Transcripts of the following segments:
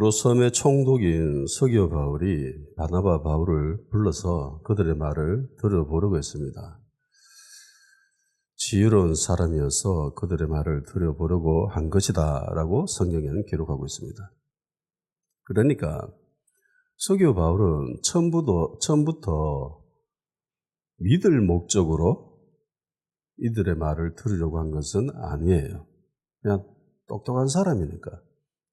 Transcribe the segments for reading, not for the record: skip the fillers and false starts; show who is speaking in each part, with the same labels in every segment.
Speaker 1: 고로섬의 총독인 서기오 바울이 바나바 바울을 불러서 그들의 말을 들어보려고 했습니다. 지혜로운 사람이어서 그들의 말을 들어보려고 한 것이다 라고 성경에는 기록하고 있습니다. 그러니까 서기오 바울은 처음부터 믿을 목적으로 이들의 말을 들으려고 한 것은 아니에요. 그냥 똑똑한 사람이니까,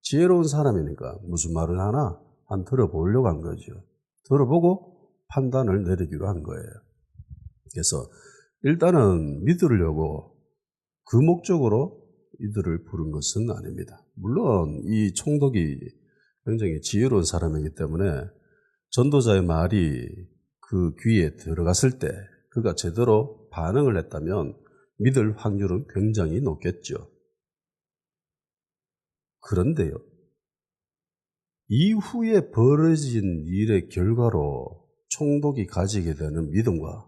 Speaker 1: 지혜로운 사람이니까 무슨 말을 하나 한 들어보려고 한 거죠. 들어보고 판단을 내리기로 한 거예요. 그래서 일단은 믿으려고 그 목적으로 이들을 부른 것은 아닙니다. 물론 이 총독이 굉장히 지혜로운 사람이기 때문에 전도자의 말이 그 귀에 들어갔을 때 그가 제대로 반응을 했다면 믿을 확률은 굉장히 높겠죠. 그런데요, 이후에 벌어진 일의 결과로 총독이 가지게 되는 믿음과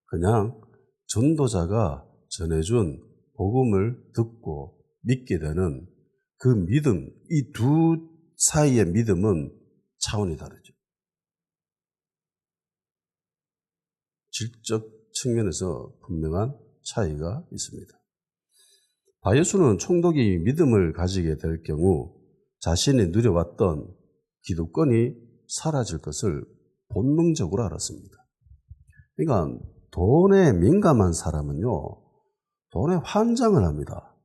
Speaker 1: 그냥 전도자가 전해준 복음을 듣고 믿게 되는 그 믿음, 이 두 사이의 믿음은 차원이 다르죠. 질적 측면에서 분명한 차이가 있습니다. 바예수는 총독이 믿음을 가지게 될 경우 자신이 누려왔던 기득권이 사라질 것을 본능적으로 알았습니다. 그러니까 돈에 민감한 사람은요, 돈에 환장을 합니다.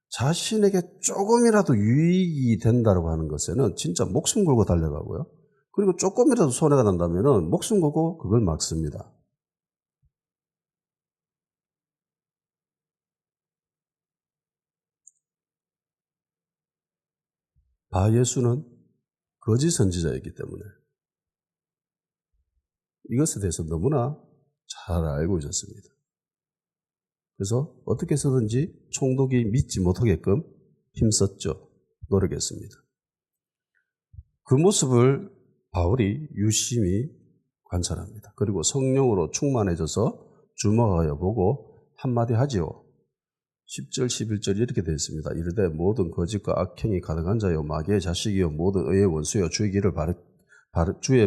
Speaker 1: 자신에게 조금이라도 유익이 된다고 하는 것에는 진짜 목숨 걸고 달려가고요. 그리고 조금이라도 손해가 난다면 목숨 걸고 그걸 막습니다. 바예수는 거짓 선지자이기 때문에 이것에 대해서 너무나 잘 알고 있었습니다. 그래서 어떻게 해서든지 총독이 믿지 못하게끔 힘썼죠. 노력했습니다. 그 모습을 바울이 유심히 관찰합니다. 그리고 성령으로 충만해져서 주목하여 보고 한마디 하지요. 10절, 11절 이렇게 되어 있습니다. 이르되 모든 거짓과 악행이 가득한 자여 마귀의 자식이여 모든 의의 원수여 주의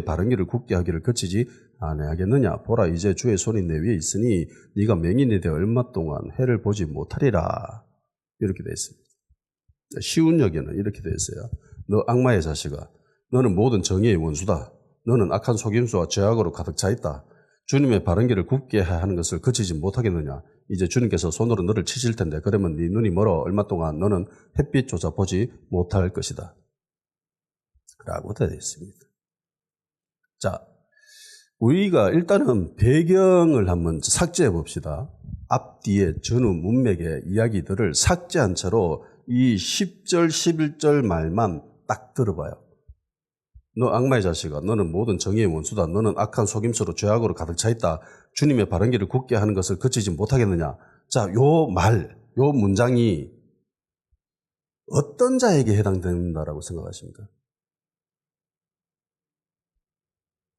Speaker 1: 바른 길을 굳게 하기를 거치지 아니하겠느냐. 보라 이제 주의 손이 내 위에 있으니 네가 맹인이 되어 얼마 동안 해를 보지 못하리라. 이렇게 되어 있습니다. 쉬운 역에는 이렇게 되어 있어요. 너 악마의 자식아, 너는 모든 정의의 원수다. 너는 악한 속임수와 죄악으로 가득 차 있다. 주님의 바른 길을 굳게 하는 것을 거치지 못하겠느냐. 이제 주님께서 손으로 너를 치실 텐데 그러면 네 눈이 멀어 얼마 동안 너는 햇빛조차 보지 못할 것이다. 라고 되어 있습니다. 자, 우리가 일단은 배경을 한번 삭제해 봅시다. 앞뒤에 전후 문맥의 이야기들을 삭제한 채로 이 10절, 11절 말만 딱 들어봐요. 너 악마의 자식아, 너는 모든 정의의 원수다. 너는 악한 속임수로 죄악으로 가득 차 있다. 주님의 바른 길을 굳게 하는 것을 거치지 못하겠느냐. 자, 요 문장이 어떤 자에게 해당된다라고 생각하십니까?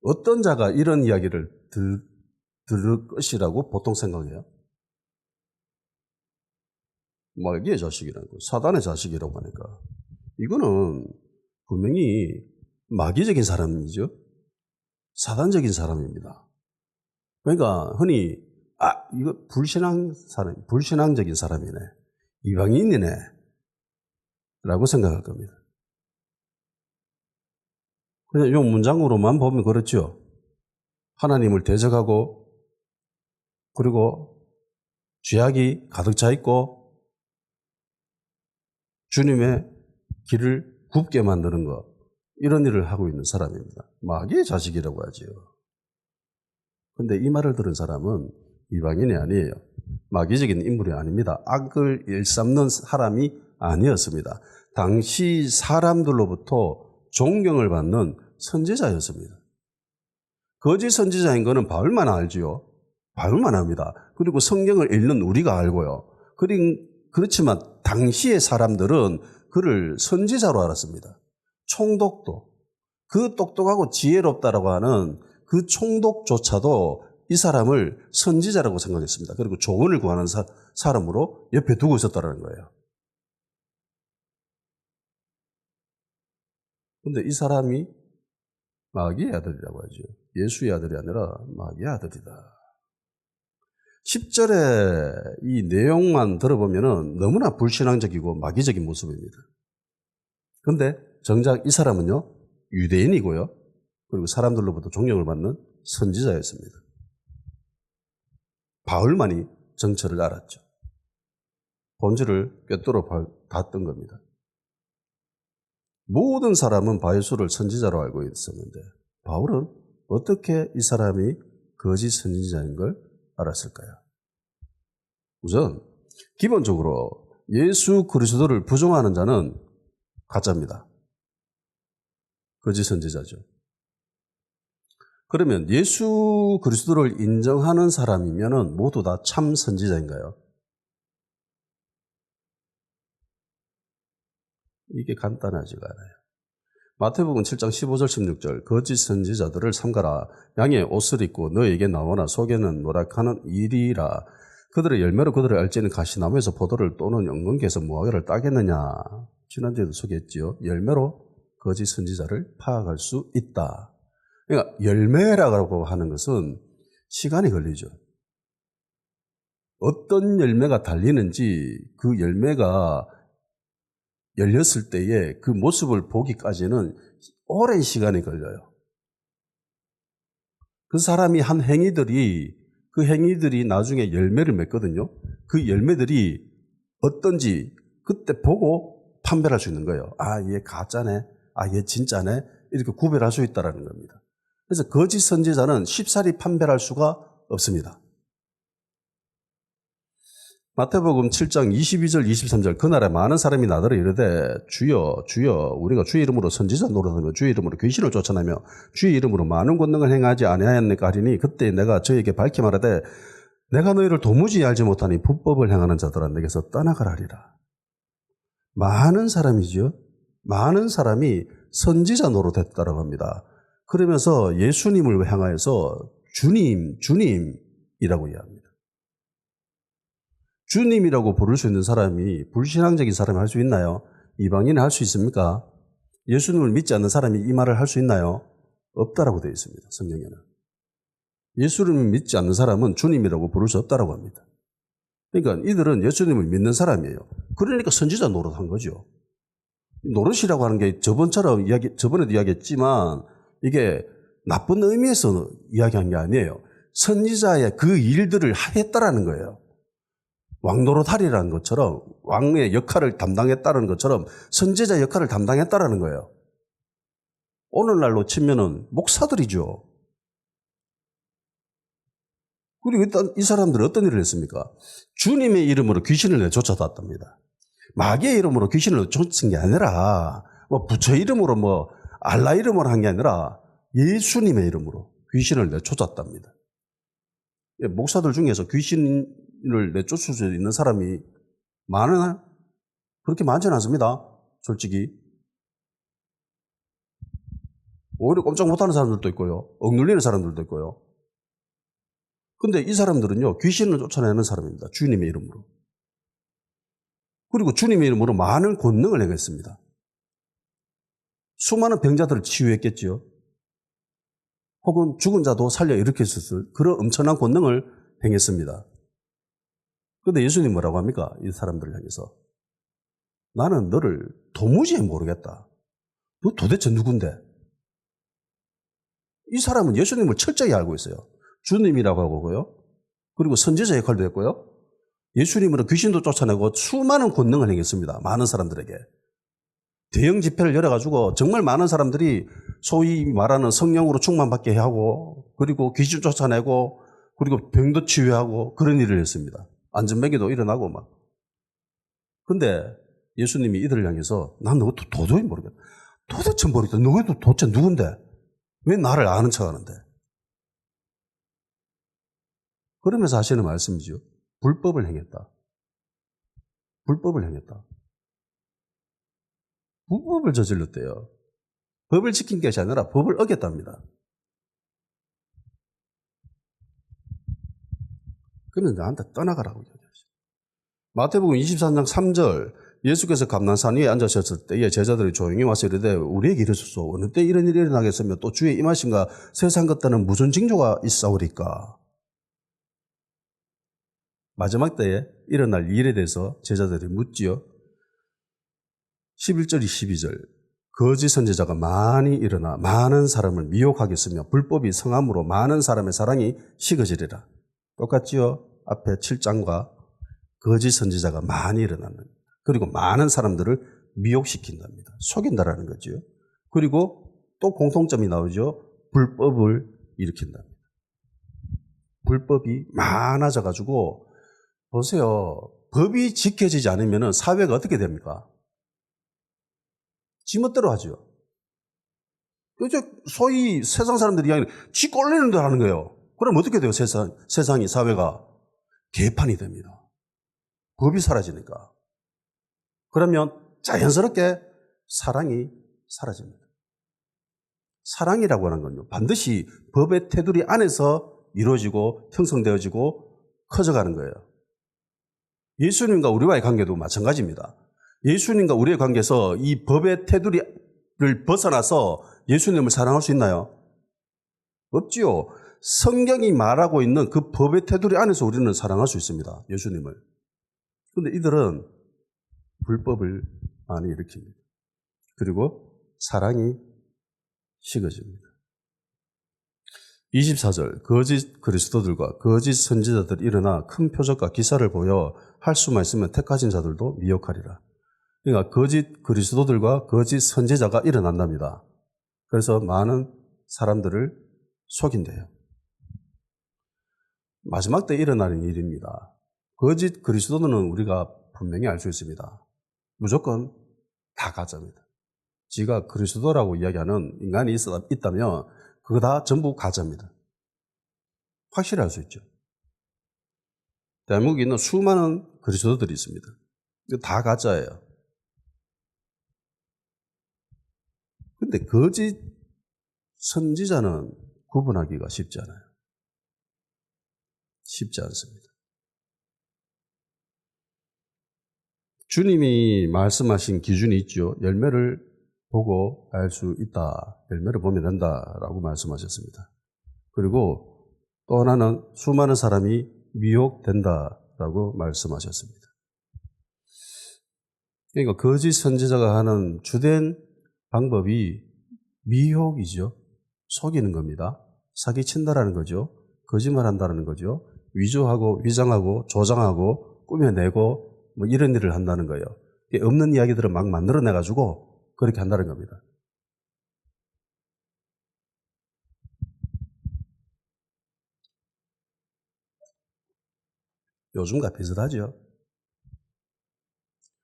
Speaker 1: 어떤 자가 이런 이야기를 들을 것이라고 보통 생각해요? 마귀의 자식이라고, 사단의 자식이라고 하니까. 이거는 분명히 마귀적인 사람이죠. 사단적인 사람입니다. 그러니까 흔히 이거 불신앙적인 사람이네. 이방인이네. 라고 생각할 겁니다. 그냥 이 문장으로만 보면 그렇죠. 하나님을 대적하고 그리고 죄악이 가득 차 있고 주님의 길을 굽게 만드는 것, 이런 일을 하고 있는 사람입니다. 마귀의 자식이라고 하지요. 그런데 이 말을 들은 사람은 이방인이 아니에요. 마귀적인 인물이 아닙니다. 악을 일삼는 사람이 아니었습니다. 당시 사람들로부터 존경을 받는 선지자였습니다. 거짓 선지자인 것은 바울만 알지요. 바울만 압니다. 그리고 성경을 읽는 우리가 알고요. 그렇지만 당시의 사람들은 그를 선지자로 알았습니다. 총독도 그 똑똑하고 지혜롭다라고 하는 그 총독조차도 이 사람을 선지자라고 생각했습니다. 그리고 조언을 구하는 사람으로 옆에 두고 있었다는 거예요. 근데 이 사람이 마귀의 아들이라고 하죠. 예수의 아들이 아니라 마귀의 아들이다. 10절에 이 내용만 들어보면 너무나 불신앙적이고 마귀적인 모습입니다. 그런데 정작 이 사람은요, 유대인이고요. 그리고 사람들로부터 존경을 받는 선지자였습니다. 바울만이 정체를 알았죠. 본질을 꿰뚫어 닿았던 겁니다. 모든 사람은 바예수를 선지자로 알고 있었는데 바울은 어떻게 이 사람이 거짓 선지자인 걸 알았을까요? 우선 기본적으로 예수 그리스도를 부정하는 자는 가짜입니다. 거짓 선지자죠. 그러면 예수 그리스도를 인정하는 사람이면 모두 다 참 선지자인가요? 이게 간단하지가 않아요. 마태복음 7장 15절 16절 거짓 선지자들을 삼가라. 양의 옷을 입고 너에게 나오나 속에는 노력하는 일이라. 그들의 열매로 그들을 알지는 가시나무에서 포도를 또는 연근개에서 무화과를 따겠느냐. 지난주에도 소개했지요. 열매로 거짓 선지자를 파악할 수 있다. 그러니까 열매라고 하는 것은 시간이 걸리죠. 어떤 열매가 달리는지 그 열매가 열렸을 때에 그 모습을 보기까지는 오랜 시간이 걸려요. 그 사람이 한 행위들이 그 행위들이 나중에 열매를 맺거든요. 그 열매들이 어떤지 그때 보고 판별할 수 있는 거예요. 아, 얘 가짜네. 아, 얘 진짜네. 이렇게 구별할 수 있다는 겁니다. 그래서 거짓 선지자는 쉽사리 판별할 수가 없습니다. 마태복음 7장 22절 23절 그날에 많은 사람이 나더러 이르되 주여 주여 우리가 주의 이름으로 선지자 노릇하며 주의 이름으로 귀신을 쫓아내며 주의 이름으로 많은 권능을 행하지 아니하였느까 하리니 그때 내가 저에게 밝히 말하되 내가 너희를 도무지 알지 못하니 불법을 행하는 자들아 내게서 떠나가라 하리라. 많은 사람이죠. 많은 사람이 선지자 노릇했다라고 합니다. 그러면서 예수님을 향하여서 주님 주님이라고 이야기합니다. 주님이라고 부를 수 있는 사람이 불신앙적인 사람이 할 수 있나요? 이방인이 할 수 있습니까? 예수님을 믿지 않는 사람이 이 말을 할 수 있나요? 없다라고 되어 있습니다. 성경에는. 예수님을 믿지 않는 사람은 주님이라고 부를 수 없다라고 합니다. 그러니까 이들은 예수님을 믿는 사람이에요. 그러니까 선지자 노릇한 거죠. 노릇이라고 하는 게 저번에도 이야기했지만 이게 나쁜 의미에서 이야기한 게 아니에요. 선지자의 그 일들을 했다라는 거예요. 왕노릇하리라는 것처럼 왕의 역할을 담당했다는 것처럼 선지자 역할을 담당했다라는 거예요. 오늘날로 치면은 목사들이죠. 그리고 일단 이 사람들은 어떤 일을 했습니까? 주님의 이름으로 귀신을 내쫓아왔답니다. 마귀의 이름으로 귀신을 내쫓은 게 아니라 뭐 부처 이름으로 뭐 알라 이름으로 한 게 아니라 예수님의 이름으로 귀신을 내쫓았답니다. 목사들 중에서 귀신을 내쫓을 수 있는 사람이 많으나 그렇게 많지는 않습니다. 솔직히. 오히려 꼼짝 못하는 사람들도 있고요. 억눌리는 사람들도 있고요. 근데 이 사람들은요, 귀신을 쫓아내는 사람입니다. 주님의 이름으로. 그리고 주님의 이름으로 많은 권능을 행했습니다. 수많은 병자들을 치유했겠지요. 혹은 죽은 자도 살려 일으켰을 그런 엄청난 권능을 행했습니다. 그런데 예수님 뭐라고 합니까? 이 사람들을 향해서. 나는 너를 도무지 모르겠다. 너 도대체 누군데? 이 사람은 예수님을 철저히 알고 있어요. 주님이라고 하고요. 그리고 선지자 역할도 했고요. 예수님으로 귀신도 쫓아내고 수많은 권능을 행했습니다. 많은 사람들에게. 대형 집회를 열어가지고 정말 많은 사람들이 소위 말하는 성령으로 충만받게 하고 그리고 귀신 쫓아내고 그리고 병도 치유하고 그런 일을 했습니다. 안전뱅이도 일어나고 막. 근데 예수님이 이들을 향해서 난 너 도저히 모르겠다. 도대체 모르겠다. 너희도 도대체 누군데? 왜 나를 아는 척 하는데? 그러면서 하시는 말씀이죠. 불법을 행했다. 불법을 행했다. 불법을 저질렀대요. 법을 지킨 것이 아니라 법을 어겼답니다. 그러면 나한테 떠나가라고 얘기하죠. 마태복음 23장 3절 예수께서 감난산 위에 앉으셨을 때에 제자들이 조용히 와서 이르되 우리에게 이르소서 어느 때 이런 일이 일어나겠으며 또 주의 임하심과 세상 것들은 무슨 징조가 있사오리까. 마지막 때에 일어날 일에 대해서 제자들이 묻지요. 11절 12절 거짓 선지자가 많이 일어나 많은 사람을 미혹하겠으며 불법이 성함으로 많은 사람의 사랑이 식어지리라. 똑같지요? 앞에 7장과 거짓 선지자가 많이 일어납니다. 그리고 많은 사람들을 미혹시킨답니다. 속인다라는 거죠. 그리고 또 공통점이 나오죠. 불법을 일으킨답니다. 불법이 많아져가지고 보세요. 법이 지켜지지 않으면 사회가 어떻게 됩니까? 지멋대로 하죠. 그죠? 소위 세상 사람들이 이야기는 지 꼴리는 대로 하는 거예요. 그럼 어떻게 돼요? 세상이, 사회가? 개판이 됩니다. 법이 사라지니까. 그러면 자연스럽게 사랑이 사라집니다. 사랑이라고 하는 건요, 반드시 법의 테두리 안에서 이루어지고 형성되어지고 커져가는 거예요. 예수님과 우리와의 관계도 마찬가지입니다. 예수님과 우리의 관계에서 이 법의 테두리를 벗어나서 예수님을 사랑할 수 있나요? 없지요. 성경이 말하고 있는 그 법의 테두리 안에서 우리는 사랑할 수 있습니다. 예수님을. 그런데 이들은 불법을 많이 일으킵니다. 그리고 사랑이 식어집니다. 24절 거짓 그리스도들과 거짓 선지자들이 일어나 큰 표적과 기사를 보여 할 수만 있으면 택하신 자들도 미혹하리라. 그러니까 거짓 그리스도들과 거짓 선지자가 일어난답니다. 그래서 많은 사람들을 속인대요. 마지막 때 일어나는 일입니다. 거짓 그리스도들은 우리가 분명히 알 수 있습니다. 무조건 다 가짜입니다. 지가 그리스도라고 이야기하는 인간이 있다면 그거 다 전부 가짜입니다. 확실히 알 수 있죠. 대한민국에 있는 수많은 그리스도들이 있습니다. 이거 다 가짜예요. 근데 거짓 선지자는 구분하기가 쉽지 않아요. 쉽지 않습니다. 주님이 말씀하신 기준이 있죠. 열매를 보고 알 수 있다. 열매를 보면 된다라고 말씀하셨습니다. 그리고 또 하나는 수많은 사람이 미혹된다라고 말씀하셨습니다. 그러니까 거짓 선지자가 하는 주된 방법이 미혹이죠. 속이는 겁니다. 사기친다라는 거죠. 거짓말한다는 거죠. 위조하고 위장하고 조장하고 꾸며내고 뭐 이런 일을 한다는 거예요. 없는 이야기들을 막 만들어내가지고 그렇게 한다는 겁니다. 요즘과 비슷하죠.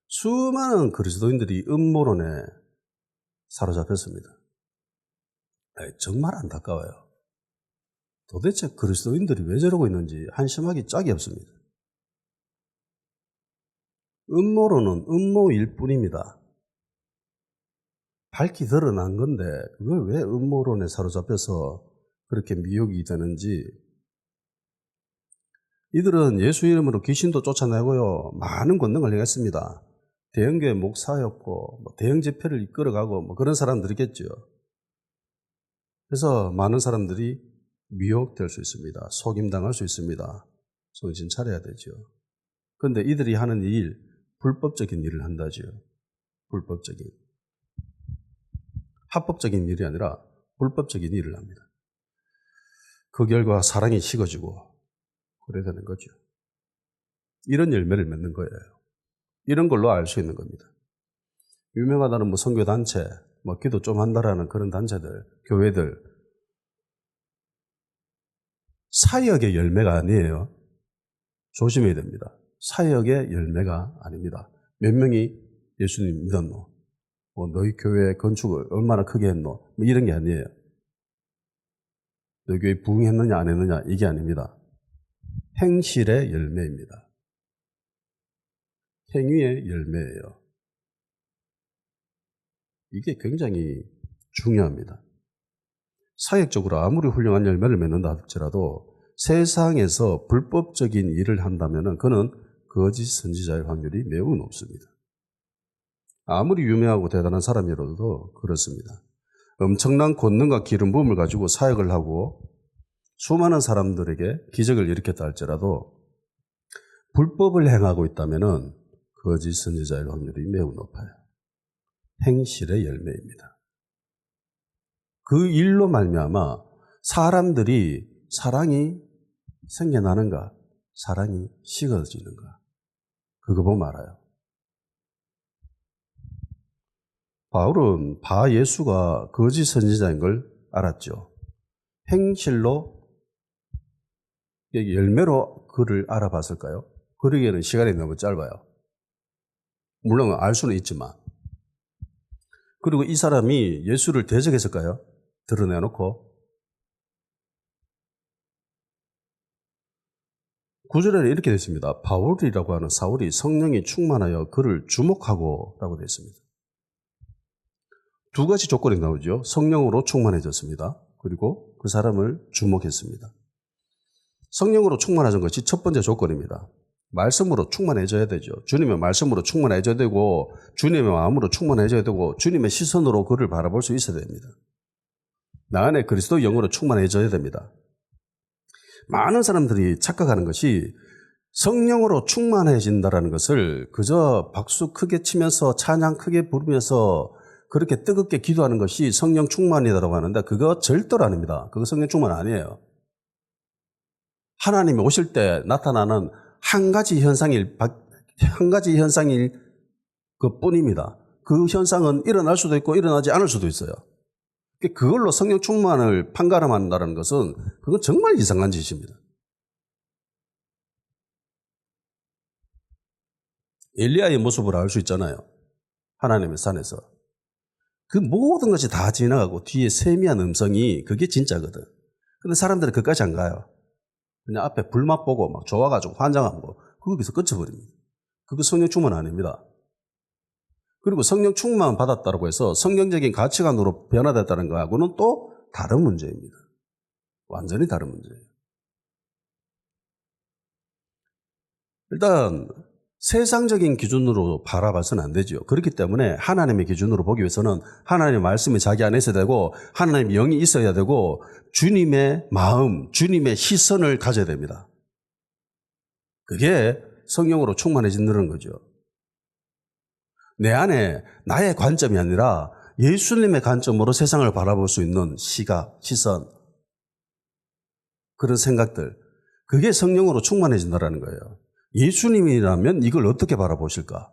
Speaker 1: 수많은 그리스도인들이 음모론에 사로잡혔습니다. 정말 안타까워요. 도대체 그리스도인들이 왜 저러고 있는지 한심하기 짝이 없습니다. 음모론은 음모일 뿐입니다. 밝히 드러난 건데 그걸 왜 음모론에 사로잡혀서 그렇게 미혹이 되는지. 이들은 예수 이름으로 귀신도 쫓아내고요, 많은 권능을 행했습니다. 대형교회 목사였고 대형 집회를 이끌어가고 그런 사람들이겠죠. 그래서 많은 사람들이 미혹될 수 있습니다. 속임당할 수 있습니다. 정신 차려야 되죠. 그런데 이들이 하는 일, 불법적인 일을 한다죠. 불법적인. 합법적인 일이 아니라 불법적인 일을 합니다. 그 결과 사랑이 식어지고 그래야 되는 거죠. 이런 열매를 맺는 거예요. 이런 걸로 알 수 있는 겁니다. 유명하다는 선교단체, 기도 좀 한다라는 그런 단체들, 교회들, 사역의 열매가 아니에요. 조심해야 됩니다. 사역의 열매가 아닙니다. 몇 명이 예수님 믿었노? 너희 교회 건축을 얼마나 크게 했노? 이런 게 아니에요. 너희 교회 부흥했느냐 안 했느냐 이게 아닙니다. 행실의 열매입니다. 행위의 열매예요. 이게 굉장히 중요합니다. 사역적으로 아무리 훌륭한 열매를 맺는다 할지라도 세상에서 불법적인 일을 한다면 그는 거짓 선지자의 확률이 매우 높습니다. 아무리 유명하고 대단한 사람이라도 그렇습니다. 엄청난 권능과 기름 부음을 가지고 사역을 하고 수많은 사람들에게 기적을 일으켰다 할지라도 불법을 행하고 있다면 거짓 선지자일 확률이 매우 높아요. 행실의 열매입니다. 그 일로 말미암아 사람들이 사랑이 생겨나는가, 사랑이 식어지는가, 그거 보면 알아요. 바울은 바 예수가 거짓 선지자인 걸 알았죠. 행실로, 열매로 그를 알아봤을까요? 그러기에는 시간이 너무 짧아요. 물론 알 수는 있지만. 그리고 이 사람이 예수를 대적했을까요? 드러내놓고. 9절에는 이렇게 되어 있습니다. 바울이라고 하는 사울이 성령이 충만하여 그를 주목하고 라고 되어 있습니다. 두 가지 조건이 나오죠. 성령으로 충만해졌습니다. 그리고 그 사람을 주목했습니다. 성령으로 충만해진 것이 첫 번째 조건입니다. 말씀으로 충만해져야 되죠. 주님의 말씀으로 충만해져야 되고 주님의 마음으로 충만해져야 되고 주님의 시선으로 그를 바라볼 수 있어야 됩니다. 나 안에 그리스도 영으로 충만해져야 됩니다. 많은 사람들이 착각하는 것이 성령으로 충만해진다는 것을 그저 박수 크게 치면서 찬양 크게 부르면서 그렇게 뜨겁게 기도하는 것이 성령 충만이라고 하는데 그거 절대로 아닙니다. 그거 성령 충만 아니에요. 하나님이 오실 때 나타나는 한 가지 현상일 그 뿐입니다. 그 현상은 일어날 수도 있고 일어나지 않을 수도 있어요. 그걸로 성령 충만을 판가름한다는 것은 그건 정말 이상한 짓입니다. 엘리야의 모습을 알 수 있잖아요. 하나님의 산에서. 그 모든 것이 다 지나가고 뒤에 세미한 음성이 그게 진짜거든. 근데 사람들은 그까지 안 가요. 그냥 앞에 불맛 보고 막 좋아가지고 환장하고 거기서 끝쳐버립니다. 그거 성령 충만 아닙니다. 그리고 성령 충만 받았다고 해서 성경적인 가치관으로 변화됐다는 거하고는 또 다른 문제입니다. 완전히 다른 문제예요. 일단 세상적인 기준으로 바라봐서는 안 되죠. 그렇기 때문에 하나님의 기준으로 보기 위해서는 하나님의 말씀이 자기 안에 있어야 되고 하나님의 영이 있어야 되고 주님의 마음, 주님의 시선을 가져야 됩니다. 그게 성령으로 충만해진다는 거죠. 내 안에 나의 관점이 아니라 예수님의 관점으로 세상을 바라볼 수 있는 시각, 시선, 그런 생각들, 그게 성령으로 충만해진다는 거예요. 예수님이라면 이걸 어떻게 바라보실까?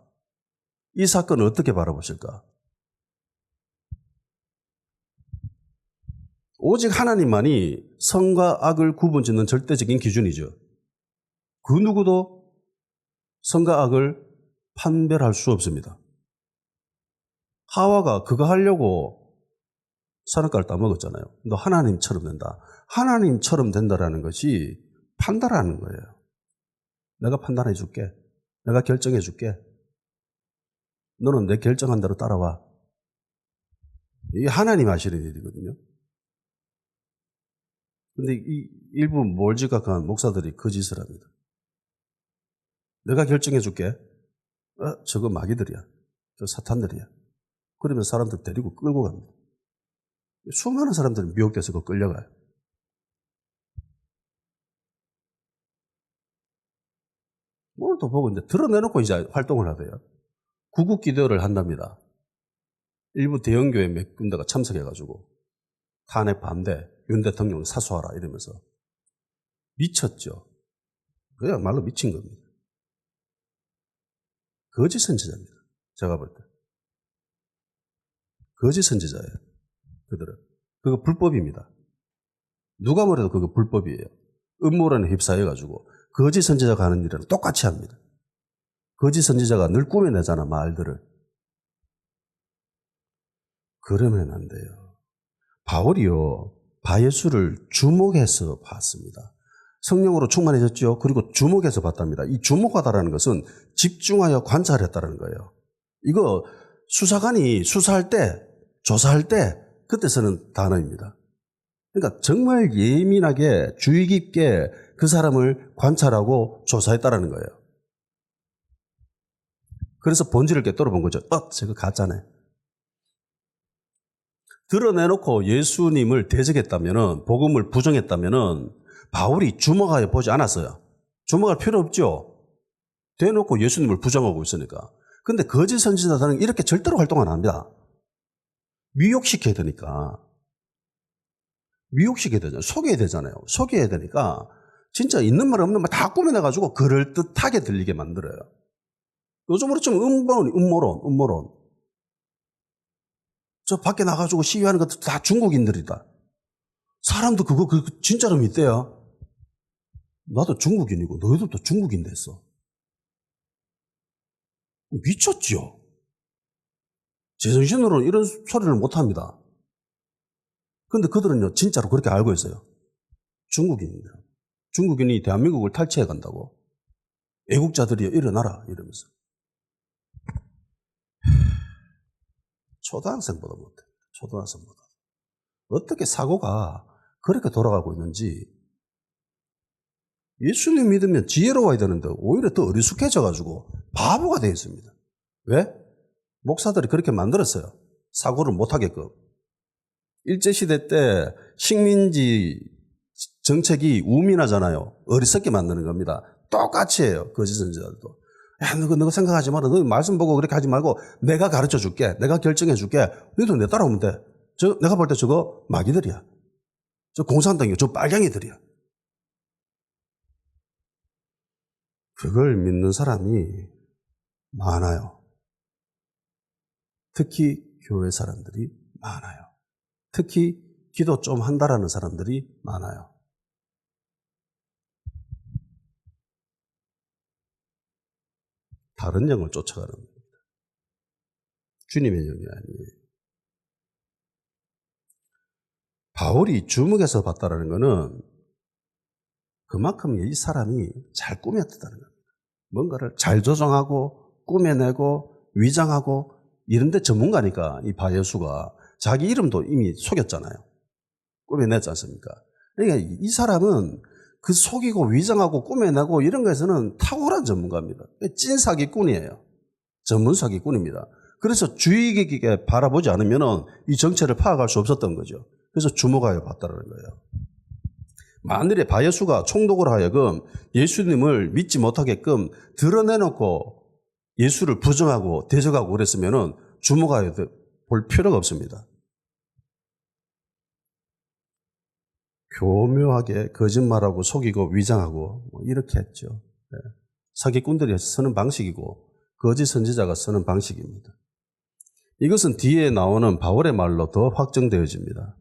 Speaker 1: 이 사건을 어떻게 바라보실까? 오직 하나님만이 선과 악을 구분짓는 절대적인 기준이죠. 그 누구도 선과 악을 판별할 수 없습니다. 하와가 그거 하려고 선악과를 따먹었잖아요. 너 하나님처럼 된다. 하나님처럼 된다라는 것이 판단하는 거예요. 내가 판단해 줄게. 내가 결정해 줄게. 너는 내 결정한 대로 따라와. 이게 하나님 하시는 일이거든요. 근데 이 일부 몰지각한 목사들이 그 짓을 합니다. 내가 결정해 줄게. 저거 마귀들이야. 저 사탄들이야. 그러면 사람들 데리고 끌고 갑니다. 수많은 사람들이 미혹돼서 그 끌려가요. 뭘 또 보고 이제 드러내놓고 이제 활동을 하대요. 구국기도를 한답니다. 일부 대형교회 몇 군데가 참석해가지고 탄핵 반대, 윤 대통령 사수하라 이러면서 미쳤죠. 그야말로 미친 겁니다. 거짓 선지자입니다. 제가 볼 때. 거짓 선지자예요. 그들은. 그거 불법입니다. 누가 뭐래도 그거 불법이에요. 음모론에 휩싸여가지고 거짓 선지자가 하는 일은 똑같이 합니다. 거짓 선지자가 늘 꾸며내잖아, 말들을. 그러면 안 돼요. 바울이요, 바예수를 주목해서 봤습니다. 성령으로 충만해졌죠. 그리고 주목해서 봤답니다. 이 주목하다라는 것은 집중하여 관찰했다는 거예요. 이거 수사관이 수사할 때, 조사할 때 그때 쓰는 단어입니다. 그러니까 정말 예민하게 주의 깊게 그 사람을 관찰하고 조사했다라는 거예요. 그래서 본질을 깨뜨려 본 거죠. 저거 가짜네. 드러내놓고 예수님을 대적했다면은, 복음을 부정했다면은, 바울이 주목하여 보지 않았어요. 주목할 필요 없죠. 대놓고 예수님을 부정하고 있으니까. 근데 거짓 선지자들은 이렇게 절대로 활동 안 합니다. 미혹시켜야 되니까. 미혹시켜야 되잖아요. 속여야 되잖아요. 속여야 되니까 진짜 있는 말 없는 말 다 꾸며내가지고 그럴듯하게 들리게 만들어요. 요즘으로 좀 음모론. 저 밖에 나가지고 시위하는 것도 다 중국인들이다. 사람도 그거 진짜로 믿대요. 나도 중국인이고 너희들도 중국인 됐어. 미쳤죠. 제정신으로는 이런 소리를 못합니다. 근데 그들은요 진짜로 그렇게 알고 있어요. 중국인입니다. 중국인이 대한민국을 탈취해 간다고. 애국자들이여 일어나라 이러면서. 초등학생보다 못해. 초등학생보다. 어떻게 사고가 그렇게 돌아가고 있는지. 예수님 믿으면 지혜로워야 되는데 오히려 더 어리숙해져가지고 바보가 되어 있습니다. 왜? 목사들이 그렇게 만들었어요. 사고를 못하게끔. 일제시대 때 식민지 정책이 우민하잖아요. 어리석게 만드는 겁니다. 똑같이 해요. 거짓 선지자들도. 야, 너가 생각하지 마라. 너 말씀 보고 그렇게 하지 말고 내가 가르쳐 줄게. 내가 결정해 줄게. 너희도 내 따라오면 돼. 내가 볼 때 저거 마귀들이야. 저 공산당이야. 저 빨갱이들이야. 그걸 믿는 사람이 많아요. 특히 교회 사람들이 많아요. 특히 기도 좀 한다라는 사람들이 많아요. 다른 영을 쫓아가는 겁니다. 주님의 영이 아니에요. 바울이 주목해서 봤다라는 것은 그만큼 이 사람이 잘 꾸몄다는 겁니다. 뭔가를 잘 조정하고 꾸며내고 위장하고 이런 데 전문가니까 이 바예수가 자기 이름도 이미 속였잖아요. 꾸며냈지 않습니까? 그러니까 이 사람은 그 속이고 위장하고 꾸며내고 이런 거에서는 탁월한 전문가입니다. 찐 사기꾼이에요. 전문 사기꾼입니다. 그래서 주의 깊게 바라보지 않으면 이 정체를 파악할 수 없었던 거죠. 그래서 주목하여 봤다는 거예요. 만일에 바예수가 총독으로 하여금 예수님을 믿지 못하게끔 드러내놓고 예수를 부정하고 대적하고 그랬으면 주목하여 볼 필요가 없습니다. 교묘하게 거짓말하고 속이고 위장하고 이렇게 했죠. 사기꾼들이 쓰는 방식이고 거짓 선지자가 쓰는 방식입니다. 이것은 뒤에 나오는 바울의 말로 더 확정되어집니다.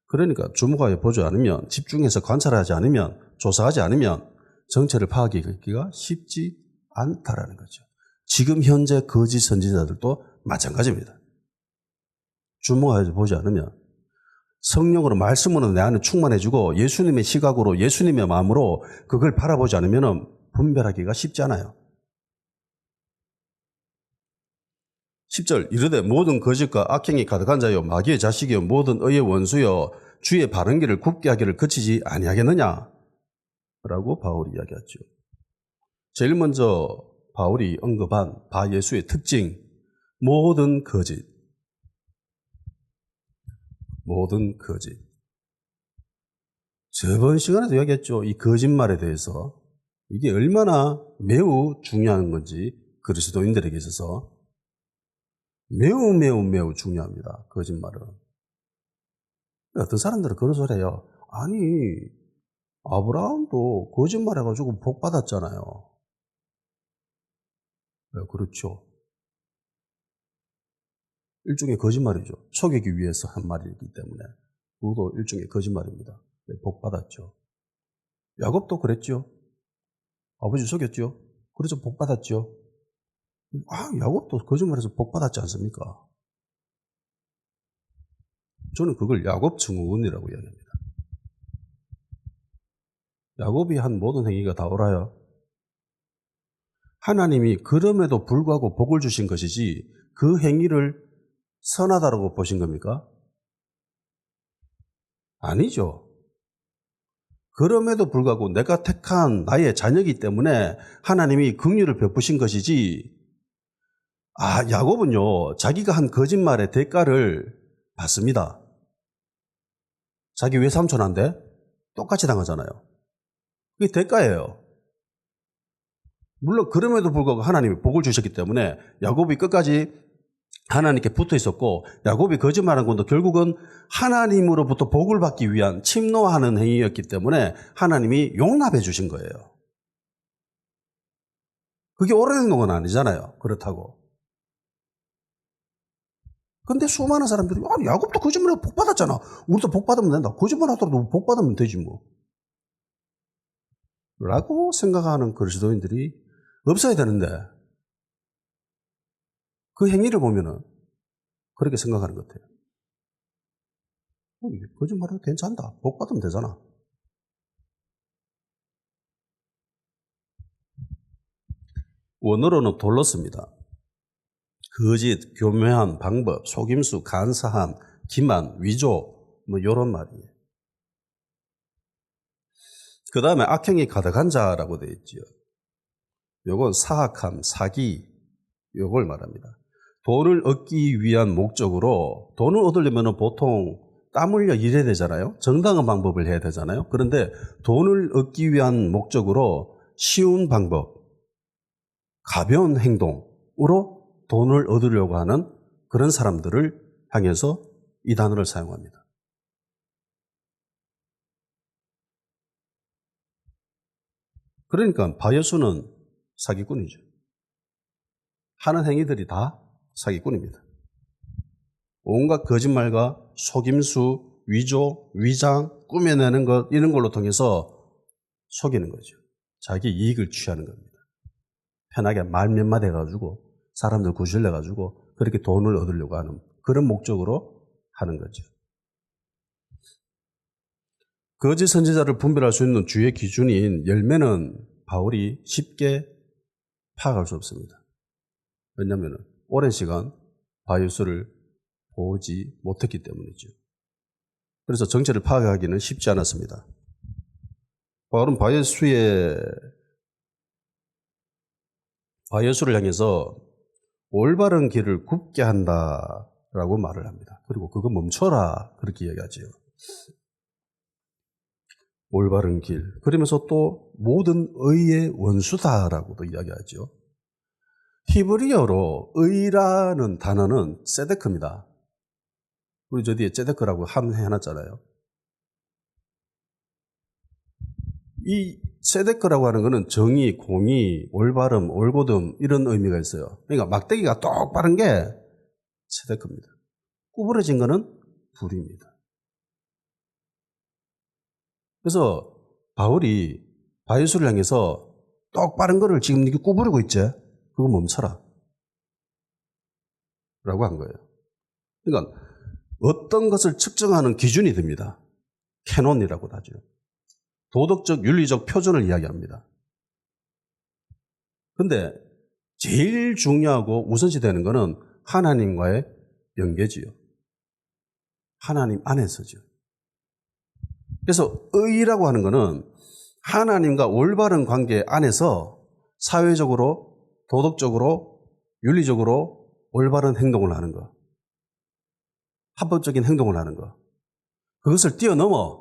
Speaker 1: 그러니까 주목하여 보지 않으면, 집중해서 관찰하지 않으면, 조사하지 않으면 정체를 파악하기가 쉽지 않다라는 거죠. 지금 현재 거짓 선지자들도 마찬가지입니다. 주목하여 보지 않으면 성령으로 말씀으로 내 안에 충만해지고 예수님의 시각으로 예수님의 마음으로 그걸 바라보지 않으면 분별하기가 쉽지 않아요. 10절 이르되 모든 거짓과 악행이 가득한 자여 마귀의 자식이여 모든 의의 원수여 주의 바른 길을 굽게 하기를 그치지 아니하겠느냐 라고 바울이 이야기하죠. 제일 먼저 바울이 언급한 바예수의 특징, 모든 거짓. 모든 거짓. 저번 시간에도 이야기했죠. 이 거짓말에 대해서 이게 얼마나 매우 중요한 건지 그리스도인들에게 있어서 매우 중요합니다. 거짓말은. 어떤 사람들은 그런 소리 해요. 아니 아브라함도 거짓말해가지고 복 받았잖아요. 네, 그렇죠. 일종의 거짓말이죠. 속이기 위해서 한 말이기 때문에 그것도 일종의 거짓말입니다. 네, 복 받았죠. 야곱도 그랬죠. 아버지 속였죠. 그래서 복 받았죠. 야곱도 거짓말해서 복 받았지 않습니까? 저는 그걸 야곱 증후군이라고 이야기합니다. 야곱이 한 모든 행위가 다 옳아요. 하나님이 그럼에도 불구하고 복을 주신 것이지 그 행위를 선하다고 보신 겁니까? 아니죠. 그럼에도 불구하고 내가 택한 나의 자녀이기 때문에 하나님이 긍휼을 베푸신 것이지 야곱은요, 자기가 한 거짓말의 대가를 받습니다. 자기 외삼촌한테 똑같이 당하잖아요. 그게 대가예요. 물론 그럼에도 불구하고 하나님이 복을 주셨기 때문에 야곱이 끝까지 하나님께 붙어 있었고, 야곱이 거짓말한 것도 결국은 하나님으로부터 복을 받기 위한 침노하는 행위였기 때문에 하나님이 용납해 주신 거예요. 그게 옳은 행동은 아니잖아요. 그렇다고. 근데 수많은 사람들이 야곱도 거짓말하고 복 받았잖아. 우리도 복 받으면 된다. 거짓말하더라도 복 받으면 되지 뭐. 라고 생각하는 그리스도인들이 없어야 되는데 그 행위를 보면은 그렇게 생각하는 것 같아요. 거짓말해도 괜찮다. 복 받으면 되잖아. 원어로는 돌로스입니다. 거짓, 교묘한 방법, 속임수, 간사함, 기만, 위조, 이런 말이에요. 그 다음에 악행이 가득한 자라고 되어 있지요. 요건 사악함, 사기, 요걸 말합니다. 돈을 얻기 위한 목적으로, 돈을 얻으려면 보통 땀 흘려 일해야 되잖아요. 정당한 방법을 해야 되잖아요. 그런데 돈을 얻기 위한 목적으로 쉬운 방법, 가벼운 행동으로 돈을 얻으려고 하는 그런 사람들을 향해서 이 단어를 사용합니다. 그러니까 바예수는 사기꾼이죠. 하는 행위들이 다 사기꾼입니다. 온갖 거짓말과 속임수, 위조, 위장, 꾸며내는 것, 이런 걸로 통해서 속이는 거죠. 자기 이익을 취하는 겁니다. 편하게 말 몇 마디 해가지고 사람들 구실내가지고 그렇게 돈을 얻으려고 하는 그런 목적으로 하는 거죠. 거짓 선지자를 분별할 수 있는 주의 기준인 열매는 바울이 쉽게 파악할 수 없습니다. 왜냐하면 오랜 시간 바예수를 보지 못했기 때문이죠. 그래서 정체를 파악하기는 쉽지 않았습니다. 바울은 바예수를 향해서 올바른 길을 굽게 한다라고 말을 합니다. 그리고 그거 멈춰라 그렇게 이야기하죠. 올바른 길. 그러면서 또 모든 의의 원수다라고도 이야기하죠. 히브리어로 의라는 단어는 ጼ데크입니다. 우리 저 뒤에 ጼ데크라고 해놨잖아요. 이 ጼ데크라고 하는 것은 정의, 공의, 올바름, 올곧음 이런 의미가 있어요. 그러니까 막대기가 똑바른 게 ጼ데크입니다. 구부러진 것은 불의입니다. 그래서 바울이 바예수를 향해서 똑바른 거를 지금 이렇게 구부리고 있지? 그거 멈춰라. 라고 한 거예요. 그러니까 어떤 것을 측정하는 기준이 됩니다. 캐논이라고도 하죠. 도덕적, 윤리적 표준을 이야기합니다. 근데 제일 중요하고 우선시 되는 것은 하나님과의 연계지요. 하나님 안에서죠. 그래서 의라고 하는 것은 하나님과 올바른 관계 안에서 사회적으로, 도덕적으로, 윤리적으로 올바른 행동을 하는 것. 합법적인 행동을 하는 것. 그것을 뛰어넘어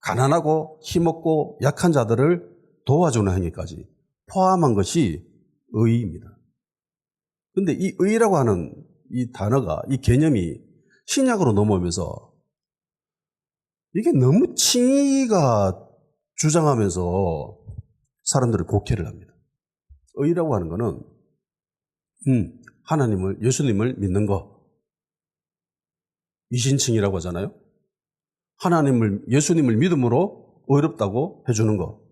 Speaker 1: 가난하고 힘없고 약한 자들을 도와주는 행위까지 포함한 것이 의입니다. 그런데 이 의라고 하는 이 단어가, 이 개념이 신약으로 넘어오면서 이게 너무 칭의가 주장하면서 사람들이 곡해를 합니다. 의라고 하는 거는 하나님을, 예수님을 믿는 거. 이신칭이라고 하잖아요. 예수님을 믿음으로 의롭다고 해주는 거.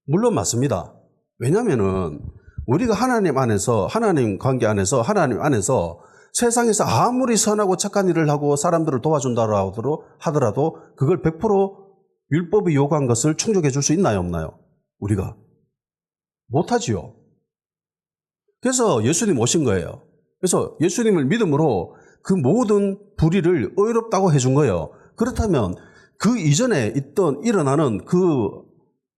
Speaker 1: 물론 맞습니다. 왜냐하면은 우리가 하나님 안에서, 하나님 관계 안에서, 하나님 안에서 세상에서 아무리 선하고 착한 일을 하고 사람들을 도와준다 하더라도 그걸 100% 율법이 요구한 것을 충족해 줄 수 있나요, 없나요? 우리가. 못하지요. 그래서 예수님 오신 거예요. 그래서 예수님을 믿음으로 그 모든 불의를 의롭다고 해준 거예요. 그렇다면 그 이전에 일어나는 그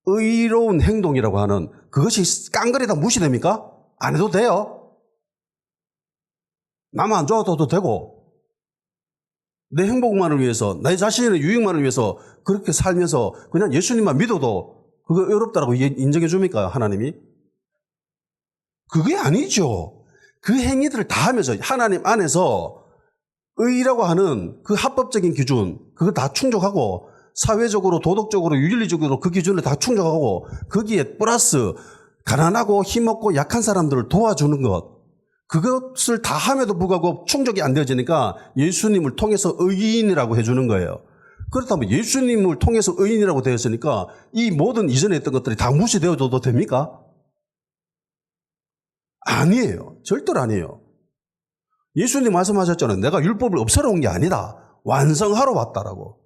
Speaker 1: 의로운 행동이라고 하는 그것이 깡그리 다 무시됩니까? 안 해도 돼요. 남 안 좋아도 되고 내 행복만을 위해서 내 자신의 유익만을 위해서 그렇게 살면서 그냥 예수님만 믿어도 그거 어렵다라고 인정해 줍니까 하나님이? 그게 아니죠. 그 행위들을 다 하면서 하나님 안에서 의라고 하는 그 합법적인 기준 그거 다 충족하고 사회적으로 도덕적으로 윤리적으로 그 기준을 다 충족하고 거기에 플러스 가난하고 힘없고 약한 사람들을 도와주는 것 그것을 다 함에도 불구하고 충족이 안 되어지니까 예수님을 통해서 의인이라고 해주는 거예요. 그렇다면 예수님을 통해서 의인이라고 되었으니까 이 모든 이전에 했던 것들이 다 무시되어져도 됩니까? 아니에요. 절대로 아니에요. 예수님 말씀하셨잖아요. 내가 율법을 없애러 온 게 아니다. 완성하러 왔다라고.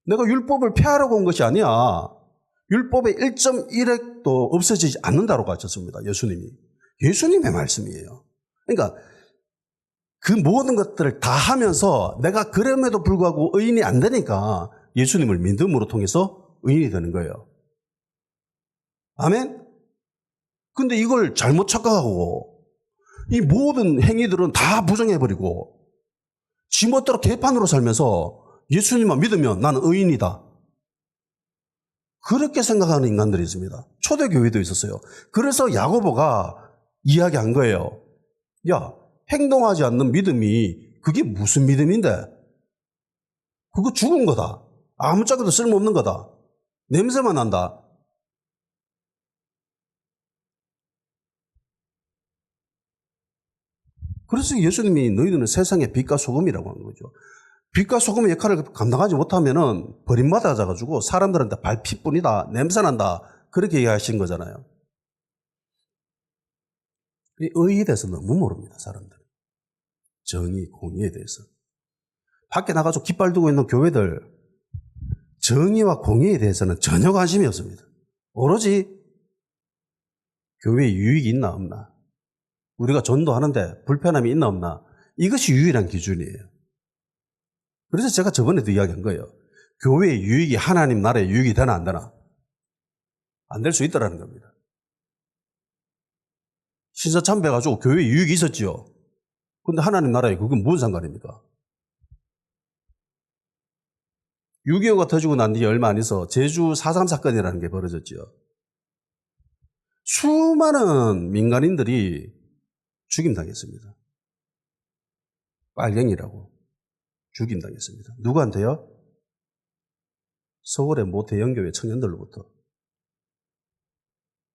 Speaker 1: 내가 율법을 폐하려고 온 것이 아니야. 율법의 1.1획도 없어지지 않는다고 하셨습니다. 예수님이. 예수님의 말씀이에요. 그러니까 그 모든 것들을 다 하면서 내가 그럼에도 불구하고 의인이 안 되니까 예수님을 믿음으로 통해서 의인이 되는 거예요. 아멘? 근데 이걸 잘못 착각하고 이 모든 행위들은 다 부정해버리고 지멋대로 개판으로 살면서 예수님만 믿으면 나는 의인이다. 그렇게 생각하는 인간들이 있습니다. 초대교회도 있었어요. 그래서 야고보가 이야기한 거예요. 야, 행동하지 않는 믿음이 그게 무슨 믿음인데? 그거 죽은 거다. 아무짝에도 쓸모없는 거다. 냄새만 난다. 그래서 예수님이 너희들은 세상의 빛과 소금이라고 하는 거죠. 빛과 소금의 역할을 감당하지 못하면은 버림받아가지고 사람들한테 발피뿐이다, 냄새난다 그렇게 얘기하신 거잖아요. 이 의에 대해서 너무 모릅니다, 사람들. 정의, 공의에 대해서. 밖에 나가서 깃발 두고 있는 교회들 정의와 공의에 대해서는 전혀 관심이 없습니다. 오로지 교회에 유익이 있나 없나, 우리가 전도하는데 불편함이 있나 없나, 이것이 유일한 기준이에요. 그래서 제가 저번에도 이야기한 거예요. 교회의 유익이 하나님 나라의 유익이 되나 안 되나? 안 될 수 있다라는 겁니다. 신사참배 가지고 교회에 유익이 있었지요. 그런데 하나님 나라에 그건 무슨 상관입니까? 6.25가 터지고 난 뒤에 얼마 안 있어 제주 4.3 사건이라는 게 벌어졌지요. 수많은 민간인들이 죽임당했습니다. 빨갱이라고 죽임당했습니다. 누구한테요? 서울의 모 대형교회 청년들로부터.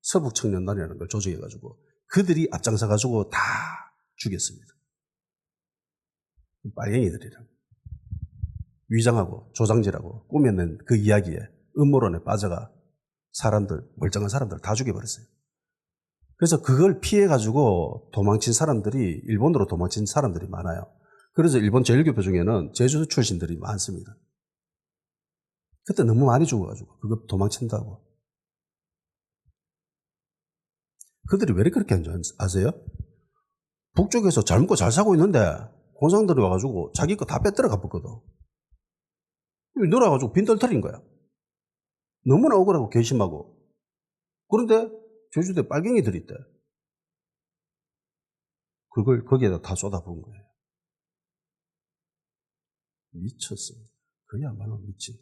Speaker 1: 서북청년단이라는 걸 조직해가지고 그들이 앞장서가지고 다 죽였습니다. 빨갱이들이라고. 위장하고 조장질하고 꾸며낸 그 이야기에 음모론에 빠져가 사람들, 멀쩡한 사람들 다 죽여버렸어요. 그래서 그걸 피해가지고 도망친 사람들이, 일본으로 도망친 사람들이 많아요. 그래서 일본 제일교포 중에는 제주 출신들이 많습니다. 그때 너무 많이 죽어가지고 그거 도망친다고. 그들이 왜 그렇게 하는지 아세요? 북쪽에서 잘 먹고 잘 사고 있는데 공산들이 와가지고 자기 거 다 빼들어 가봤거든. 놀아가지고 빈털 털인 거야. 너무나 억울하고 괘씸하고. 그런데 제주도에 빨갱이들이 있대. 그걸 거기에다 다 쏟아부은 거예요. 미쳤습니다. 그야말로 미친.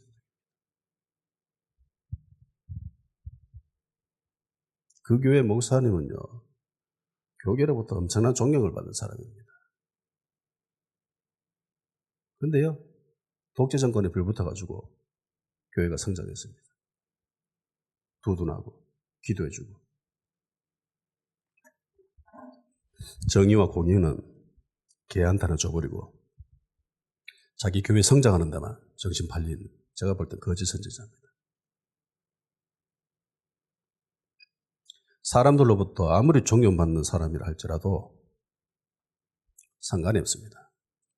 Speaker 1: 그 교회 목사님은요, 교계로부터 엄청난 존경을 받는 사람입니다. 근데요, 독재 정권에 불붙어가지고 교회가 성장했습니다. 두둔하고 기도해주고. 정의와 공의는 개한테나 줘버리고 자기 교회 성장하는 데만 정신 팔린, 제가 볼 때 거짓 선지자입니다. 사람들로부터 아무리 존경받는 사람이라 할지라도 상관이 없습니다.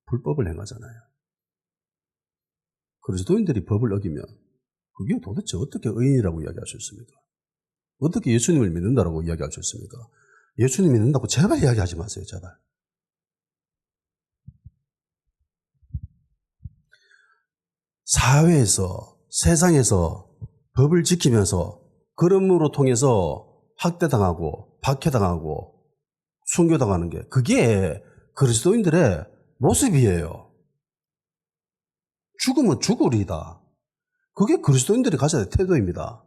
Speaker 1: 불법을 행하잖아요. 그리스도인들이 법을 어기면 그게 도대체 어떻게 의인이라고 이야기할 수 있습니까? 어떻게 예수님을 믿는다라고 이야기할 수 있습니까? 예수님 믿는다고 제발 이야기하지 마세요, 제발. 사회에서, 세상에서 법을 지키면서 그럼으로 통해서 학대당하고 박해당하고 순교당하는 게 그게 그리스도인들의 모습이에요. 죽으면 죽으리다. 그게 그리스도인들이 가져야 될 태도입니다.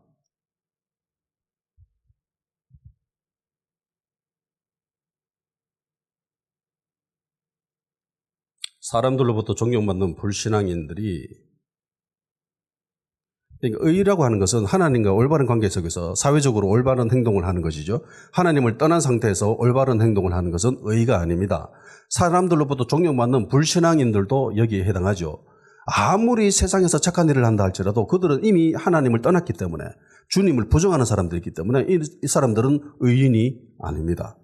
Speaker 1: 사람들로부터 존경받는 불신앙인들이, 그러니까 의라고 하는 것은 하나님과 올바른 관계 속에서 사회적으로 올바른 행동을 하는 것이죠. 하나님을 떠난 상태에서 올바른 행동을 하는 것은 의가 아닙니다. 사람들로부터 존경받는 불신앙인들도 여기에 해당하죠. 아무리 세상에서 착한 일을 한다 할지라도 그들은 이미 하나님을 떠났기 때문에, 주님을 부정하는 사람들이기 때문에 이 사람들은 의인이 아닙니다.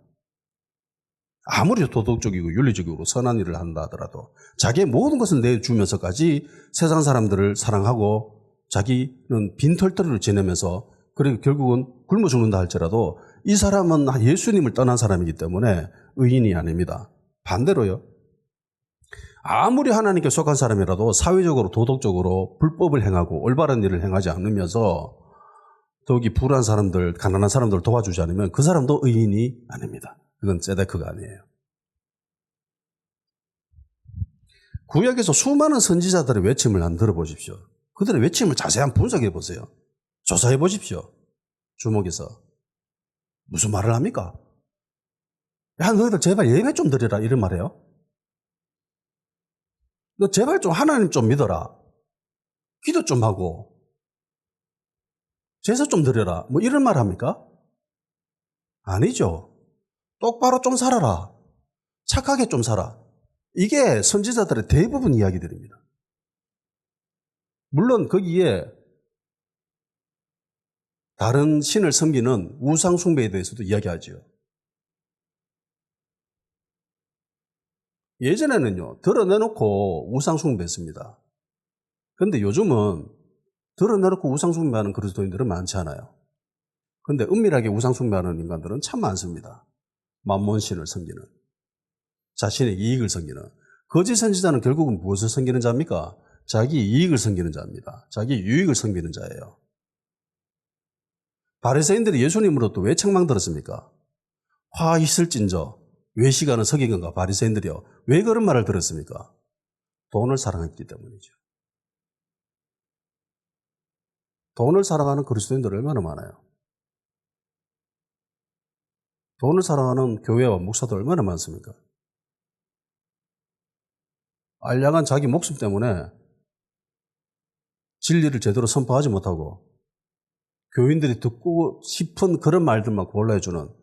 Speaker 1: 아무리 도덕적이고 윤리적이고 선한 일을 한다 하더라도 자기의 모든 것을 내주면서까지 세상 사람들을 사랑하고 자기는 빈털터리를 지내면서, 그리고 결국은 굶어 죽는다 할지라도 이 사람은 예수님을 떠난 사람이기 때문에 의인이 아닙니다. 반대로요, 아무리 하나님께 속한 사람이라도 사회적으로 도덕적으로 불법을 행하고 올바른 일을 행하지 않으면서 더욱이 불안한 사람들, 가난한 사람들을 도와주지 않으면 그 사람도 의인이 아닙니다. 그건 ጼ데크가 아니에요. 구약에서 수많은 선지자들의 외침을 한번 들어보십시오. 그들의 외침을 자세히 한번 분석해 보세요. 조사해 보십시오. 주목해서. 무슨 말을 합니까? 야, 너희들 제발 예배 좀 드려라, 이런 말이에요. 너 제발 좀 하나님 좀 믿어라. 기도 좀 하고 제사 좀 드려라. 뭐 이런 말 합니까? 아니죠. 똑바로 좀 살아라. 착하게 좀 살아. 이게 선지자들의 대부분 이야기들입니다. 물론 거기에 다른 신을 섬기는 우상 숭배에 대해서도 이야기하죠. 예전에는요, 드러내놓고 우상 숭배했습니다. 그런데 요즘은 드러내놓고 우상 숭배하는 그리스도인들은 많지 않아요. 그런데 은밀하게 우상 숭배하는 인간들은 참 많습니다. 만몬신을 섬기는, 자신의 이익을 섬기는. 거짓 선지자는 결국은 무엇을 섬기는 자입니까? 자기 이익을 섬기는 자입니다. 자기 유익을 섬기는 자예요. 바리새인들이 예수님으로부터 왜 책망 들었습니까? 화 있을진저 외시가는 서기관과 바리새인들이요, 왜 그런 말을 들었습니까? 돈을 사랑했기 때문이죠. 돈을 사랑하는 그리스도인들 얼마나 많아요? 돈을 사랑하는 교회와 목사들 얼마나 많습니까? 알량한 자기 목숨 때문에 진리를 제대로 선포하지 못하고 교인들이 듣고 싶은 그런 말들만 골라해주는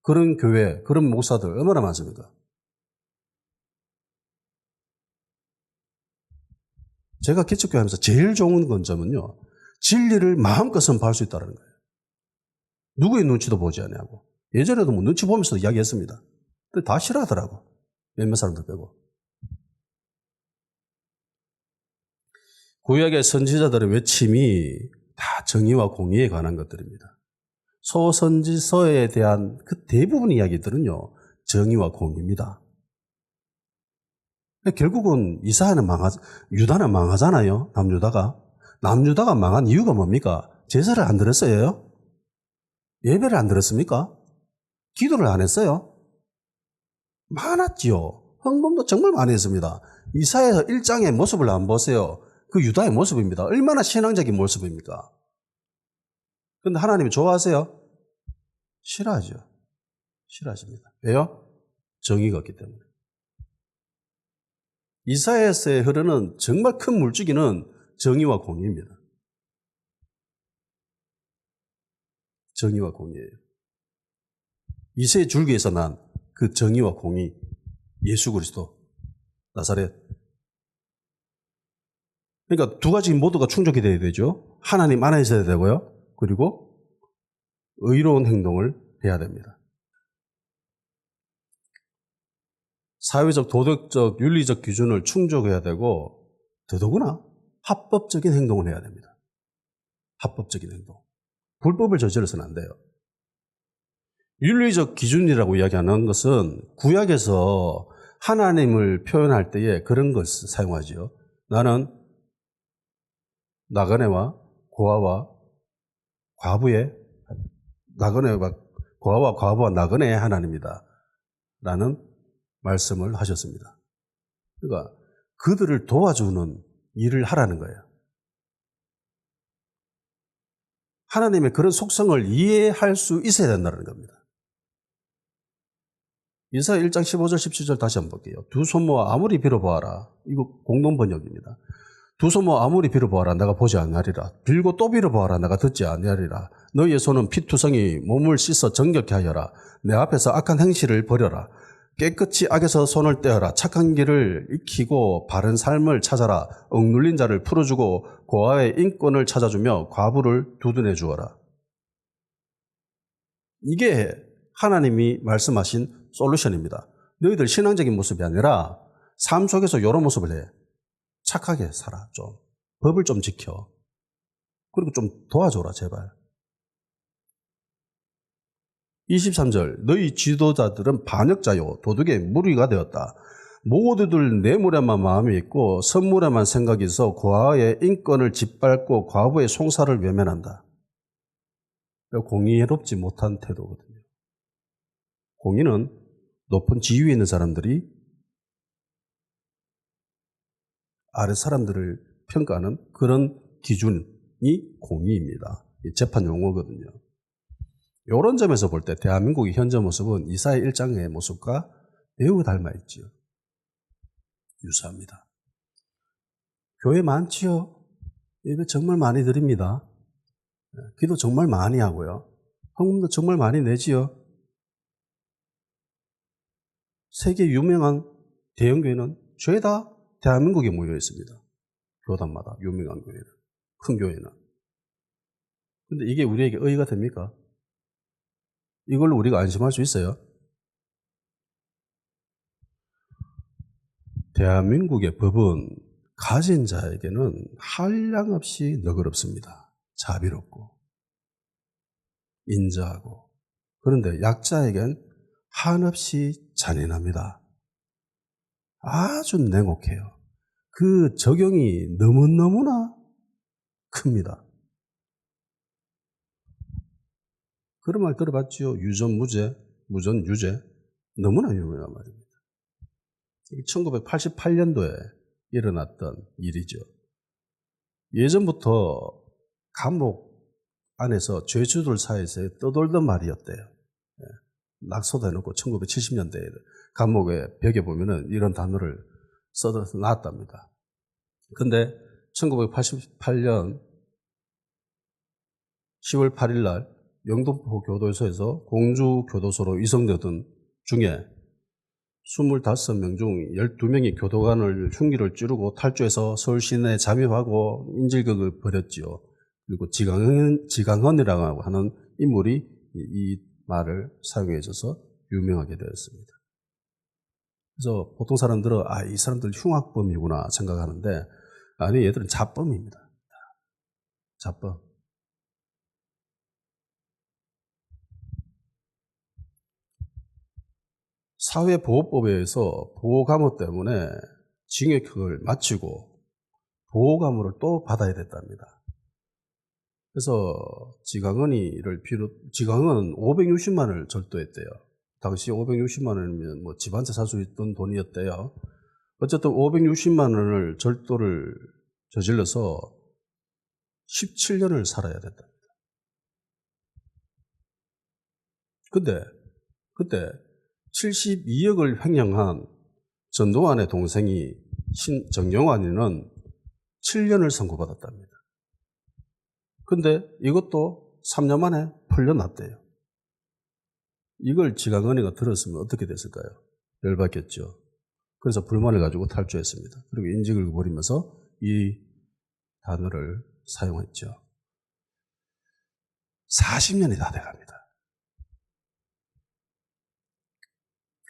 Speaker 1: 그런 교회, 그런 목사들 얼마나 많습니까? 제가 개척교회 하면서 제일 좋은 건 점은요, 진리를 마음껏 선포할 수 있다는 거예요. 누구의 눈치도 보지 않냐고. 예전에도 뭐 눈치 보면서 이야기했습니다. 근데 다 싫어하더라고. 몇몇 사람들 빼고. 구약의 선지자들의 외침이 다 정의와 공의에 관한 것들입니다. 소선지서에 대한 그 대부분 이야기들은요, 정의와 공의입니다. 결국은 유다는 망하잖아요. 남유다가 망한 이유가 뭡니까? 제사를 안 드렸어요? 예배를 안 드렸습니까? 기도를 안 했어요? 많았지요. 헌금도 정말 많이 했습니다. 이사야 1장의 모습을 안 보세요. 그 유다의 모습입니다. 얼마나 신앙적인 모습입니까? 그런데 하나님이 좋아하세요? 싫어하죠. 싫어하십니다. 왜요? 정의가 없기 때문에. 이사야서에 흐르는 정말 큰 물줄기는 정의와 공의입니다. 정의와 공의예요. 이새의 줄기에서 난 그 정의와 공의, 예수 그리스도, 나사렛. 그러니까 두 가지 모두가 충족이 돼야 되죠. 하나님 안에 있어야 되고요. 그리고 의로운 행동을 해야 됩니다. 사회적, 도덕적, 윤리적 기준을 충족해야 되고, 더더구나 합법적인 행동을 해야 됩니다. 합법적인 행동. 불법을 저질러서는 안 돼요. 윤리적 기준이라고 이야기하는 것은 구약에서 하나님을 표현할 때에 그런 것을 사용하죠. 나는 나그네와 고아와 과부의 고아와 과부와 나그네의 하나님이다 라는 말씀을 하셨습니다. 그러니까 그들을 도와주는 일을 하라는 거예요. 하나님의 그런 속성을 이해할 수 있어야 된다는 겁니다. 이사야 1장 15절 17절 다시 한번 볼게요. 두 손 모아 아무리 빌어보아라. 이거 공동 번역입니다. 두 손 모아 아무리 빌어보아라. 내가 보지 아니하리라. 빌고 또 빌어보아라. 내가 듣지 아니하리라. 너희의 손은 피투성이 몸을 씻어 정결케 하여라. 내 앞에서 악한 행실을 버려라. 깨끗이 악에서 손을 떼어라. 착한 길을 익히고 바른 삶을 찾아라. 억눌린 자를 풀어주고 고아의 인권을 찾아주며 과부를 두둔해 주어라. 이게 하나님이 말씀하신 솔루션입니다. 너희들 신앙적인 모습이 아니라 삶 속에서 이런 모습을 해. 착하게 살아. 좀 법을 좀 지켜. 그리고 좀 도와줘라 제발. 23절 너희 지도자들은 반역자요 도둑의 무리가 되었다. 모두들 뇌물에만 마음이 있고 선물에만 생각이 있어 고아의 인권을 짓밟고 과부의 송사를 외면한다. 공의롭지 못한 태도거든요. 공의는 높은 지위에 있는 사람들이 아래 사람들을 평가하는 그런 기준이 공의입니다. 재판 용어거든요. 이런 점에서 볼 때 대한민국의 현재 모습은 이사야 1장의 모습과 매우 닮아 있지요. 유사합니다. 교회 많지요. 예배 정말 많이 드립니다. 기도 정말 많이 하고요. 헌금도 정말 많이 내지요. 세계 유명한 대형교회는 죄다 대한민국에 모여 있습니다. 교단마다 유명한 교회는, 큰 교회는. 근데 이게 우리에게 의의가 됩니까? 이걸로 우리가 안심할 수 있어요? 대한민국의 법은 가진 자에게는 한량없이 너그럽습니다. 자비롭고 인자하고. 그런데 약자에겐 한없이 잔인합니다. 아주 냉혹해요. 그 적용이 너무너무나 큽니다. 그런 말 들어봤죠? 유전무죄, 무전유죄. 너무나 유명한 말입니다. 1988년도에 일어났던 일이죠. 예전부터 감옥 안에서 죄수들 사이에서 떠돌던 말이었대요. 낙서도 해놓고 1970년대에 감옥의 벽에 보면은 이런 단어를 써서 놨답니다. 근데 1988년 10월 8일 날 영등포 교도소에서 공주 교도소로 이송되던 중에 25명 중 12명이 교도관을 흉기를 찌르고 탈주해서 서울 시내에 잠입하고 인질극을 벌였지요. 그리고 지강헌이라고 하는 인물이 이 말을 사용해줘서 유명하게 되었습니다. 그래서 보통 사람들은 이 사람들 흉악범이구나 생각하는데 아니 얘들은 자범입니다. 자범. 사회보호법에 의해서 보호감호 때문에 징역을 마치고 보호감호를 또 받아야 됐답니다. 그래서 지강헌은 560만 원을 절도했대요. 당시 560만 원이면 뭐 집 한 채 살 수 있던 돈이었대요. 어쨌든 560만 원을 절도를 저질러서 17년을 살아야 됐답니다. 근데 그때 72억을 횡령한 전두환의 동생이 정영환이는 7년을 선고받았답니다. 근데 이것도 3년 만에 풀려났대요. 이걸 지강헌이가 들었으면 어떻게 됐을까요? 열받겠죠. 그래서 불만을 가지고 탈주했습니다. 그리고 인직을 버리면서 이 단어를 사용했죠. 40년이 다 돼갑니다.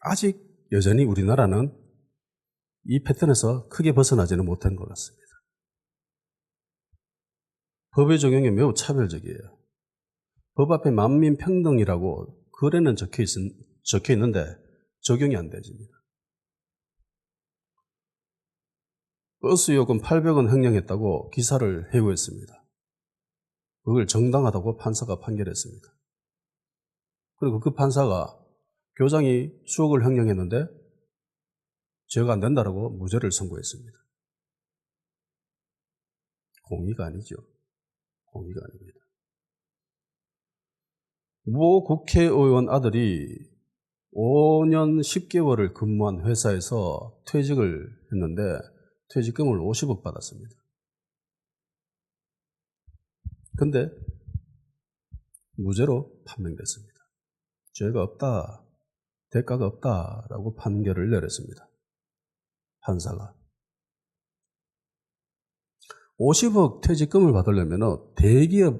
Speaker 1: 아직 여전히 우리나라는 이 패턴에서 크게 벗어나지는 못한 것 같습니다. 법의 적용이 매우 차별적이에요. 법 앞에 만민 평등이라고 글에는 적혀 있는데 적용이 안 되집니다. 버스 요금 800원 횡령했다고 기사를 해고했습니다. 그걸 정당하다고 판사가 판결했습니다. 그리고 그 판사가 교장이 수억을 횡령했는데 죄가 안 된다라고 무죄를 선고했습니다. 공의가 아니죠. 공의가 아닙니다. 모 국회의원 아들이 5년 10개월을 근무한 회사에서 퇴직을 했는데 퇴직금을 50억 받았습니다. 근데 무죄로 판명됐습니다. 죄가 없다, 대가가 없다라고 판결을 내렸습니다. 판사가. 50억 퇴직금을 받으려면 대기업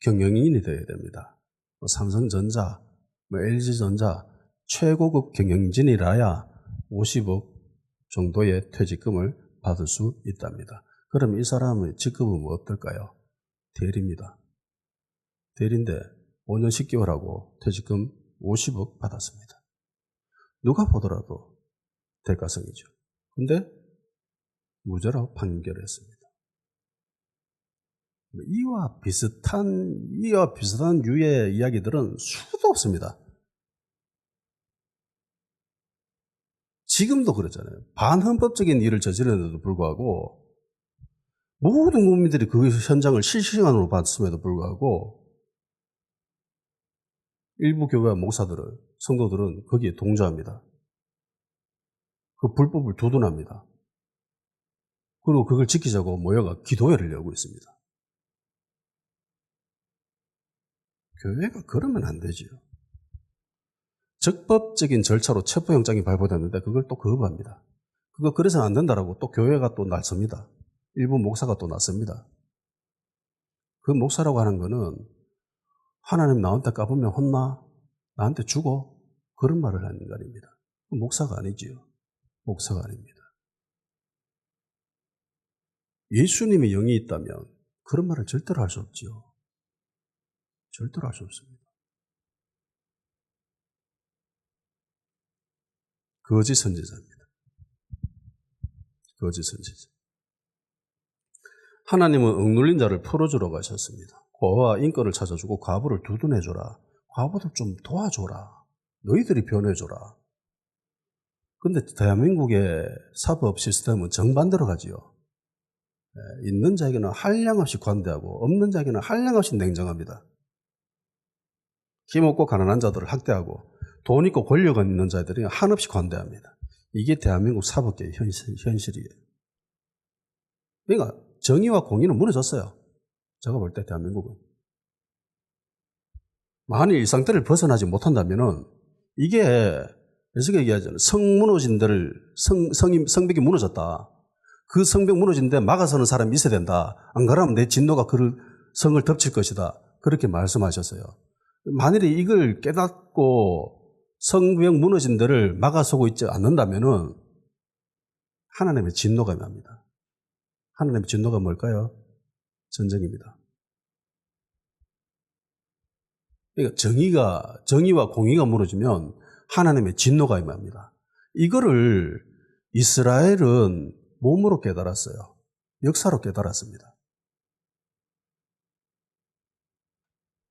Speaker 1: 경영인이 되어야 됩니다. 삼성전자, LG전자 최고급 경영진이라야 50억 정도의 퇴직금을 받을 수 있답니다. 그럼 이 사람의 직급은 어떨까요? 대리입니다. 대리인데 5년 10개월하고 퇴직금 50억 받았습니다. 누가 보더라도 대가성이죠. 근데 무죄로 판결했습니다. 이와 비슷한 유의 이야기들은 수도 없습니다. 지금도 그렇잖아요. 반헌법적인 일을 저지르는데도 불구하고 모든 국민들이 그 현장을 실시간으로 봤음에도 불구하고 일부 교회 목사들은, 성도들은 거기에 동조합니다. 그 불법을 두둔합니다. 그리고 그걸 지키자고 모여가 기도회를 열고 있습니다. 교회가 그러면 안 되지요. 적법적인 절차로 체포영장이 발부됐는데 그걸 또 거부합니다. 그거 그래서는 안 된다라고 또 교회가 또 나섭니다. 일부 목사가 또 나섭니다. 그 목사라고 하는 거는 하나님 나한테 까보면 혼나? 나한테 죽어? 그런 말을 하는 인간입니다. 목사가 아니지요. 목사가 아닙니다. 예수님의 영이 있다면 그런 말을 절대로 할 수 없지요. 절대로 할 수 없습니다. 거짓 선지자입니다. 거짓 선지자. 하나님은 억눌린 자를 풀어주라고 하셨습니다. 고아와 인권을 찾아주고 과부를 두둔해줘라. 과부들 좀 도와줘라. 너희들이 변해줘라. 근데 대한민국의 사법 시스템은 정반대로 가지요. 있는 자에게는 한량없이 관대하고 없는 자에게는 한량없이 냉정합니다. 힘없고 가난한 자들을 학대하고 돈 있고 권력 있는 자들이 한없이 관대합니다. 이게 대한민국 사법계의 현실이에요. 그러니까 정의와 공의는 무너졌어요. 제가 볼 때 대한민국은. 만일 이 상태를 벗어나지 못한다면은 이게 예수가 얘기하잖아요. 성벽이 무너졌다. 그 성벽 무너진 데 막아서는 사람이 있어야 된다. 안 그러면 내 진노가 그 성을 덮칠 것이다. 그렇게 말씀하셨어요. 만일에 이걸 깨닫고 성벽 무너진 데를 막아서고 있지 않는다면은 하나님의 진노가 임합니다. 하나님의 진노가 뭘까요? 전쟁입니다. 그러니까 정의와 공의가 무너지면 하나님의 진노가 임합니다. 이거를 이스라엘은 몸으로 깨달았어요. 역사로 깨달았습니다.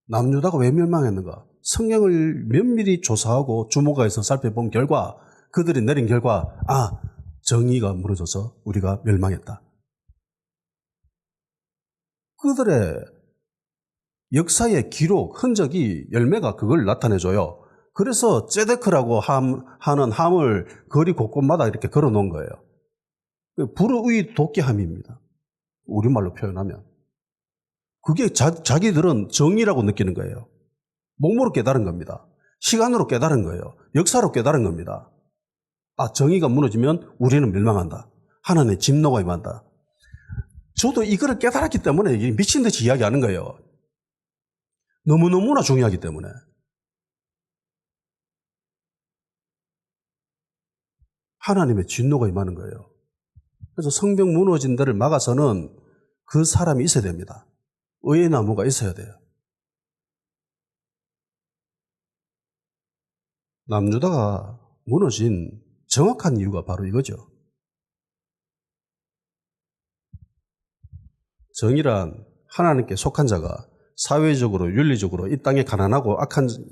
Speaker 1: 남유다가 왜 멸망했는가? 성경을 면밀히 조사하고 주목해서 살펴본 결과, 그들이 내린 결과, 정의가 무너져서 우리가 멸망했다. 그들의 역사의 기록, 흔적이, 열매가 그걸 나타내줘요. 그래서 ጼ데크라고 하는 함을 거리 곳곳마다 이렇게 걸어 놓은 거예요. 불의 도끼함입니다. 우리말로 표현하면. 그게 자기들은 정의라고 느끼는 거예요. 몸으로 깨달은 겁니다. 시간으로 깨달은 거예요. 역사로 깨달은 겁니다. 정의가 무너지면 우리는 멸망한다. 하나님의 진노가 임한다. 저도 이거를 깨달았기 때문에 미친 듯이 이야기하는 거예요. 너무너무나 중요하기 때문에. 하나님의 진노가 임하는 거예요. 그래서 성벽 무너진 데를 막아서는 그 사람이 있어야 됩니다. 의의 나무가 있어야 돼요. 남유다가 무너진 정확한 이유가 바로 이거죠. 정의란 하나님께 속한 자가 사회적으로, 윤리적으로 이 땅에 가난하고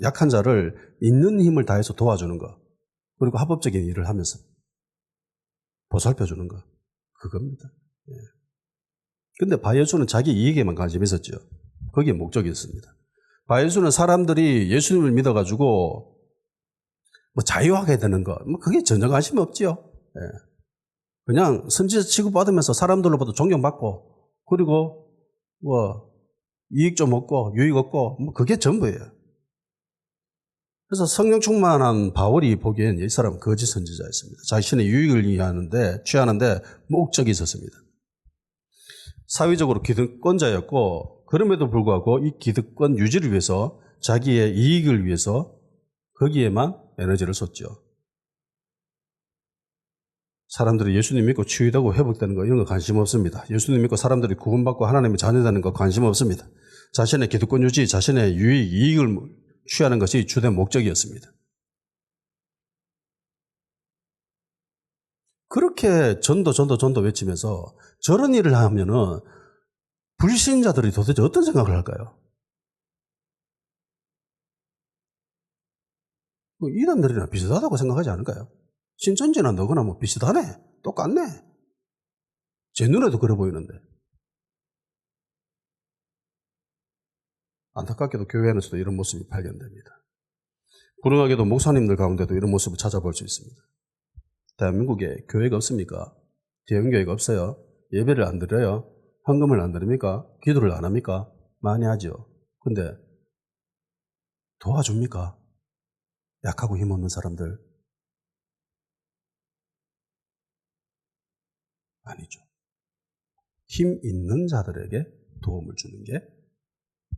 Speaker 1: 약한 자를 있는 힘을 다해서 도와주는 것. 그리고 합법적인 일을 하면서. 보살펴주는 거. 그겁니다. 예. 근데 바예수는 자기 이익에만 관심이 있었죠. 거기에 목적이 있습니다. 바예수는 사람들이 예수님을 믿어가지고 뭐 자유하게 되는 거, 뭐 그게 전혀 관심이 없지요. 예. 그냥 선지자 취급받으면서 사람들로부터 존경받고, 그리고 뭐 이익 좀 얻고 유익 얻고, 뭐 그게 전부예요. 그래서 성령 충만한 바울이 보기엔 이 사람은 거짓 선지자였습니다. 자신의 유익을 취하는데 목적이 있었습니다. 사회적으로 기득권자였고, 그럼에도 불구하고 이 기득권 유지를 위해서, 자기의 이익을 위해서 거기에만 에너지를 쏟죠. 사람들이 예수님 믿고 치유되고 회복되는 거 이런 거 관심 없습니다. 예수님 믿고 사람들이 구원받고 하나님의 자녀되는 거 관심 없습니다. 자신의 기득권 유지, 자신의 유익, 이익을 취하는 것이 주된 목적이었습니다. 그렇게 전도 외치면서 저런 일을 하면은 불신자들이 도대체 어떤 생각을 할까요? 이단들이랑 비슷하다고 생각하지 않을까요? 신천지나 너거나 뭐 비슷하네, 똑같네. 제 눈에도 그래 보이는데. 안타깝게도 교회 안에서도 이런 모습이 발견됩니다. 불행하게도 목사님들 가운데도 이런 모습을 찾아볼 수 있습니다. 대한민국에 교회가 없습니까? 대형교회가 없어요? 예배를 안 드려요? 헌금을 안 드립니까? 기도를 안 합니까? 많이 하죠. 근데 도와줍니까? 약하고 힘없는 사람들? 아니죠. 힘 있는 자들에게 도움을 주는 게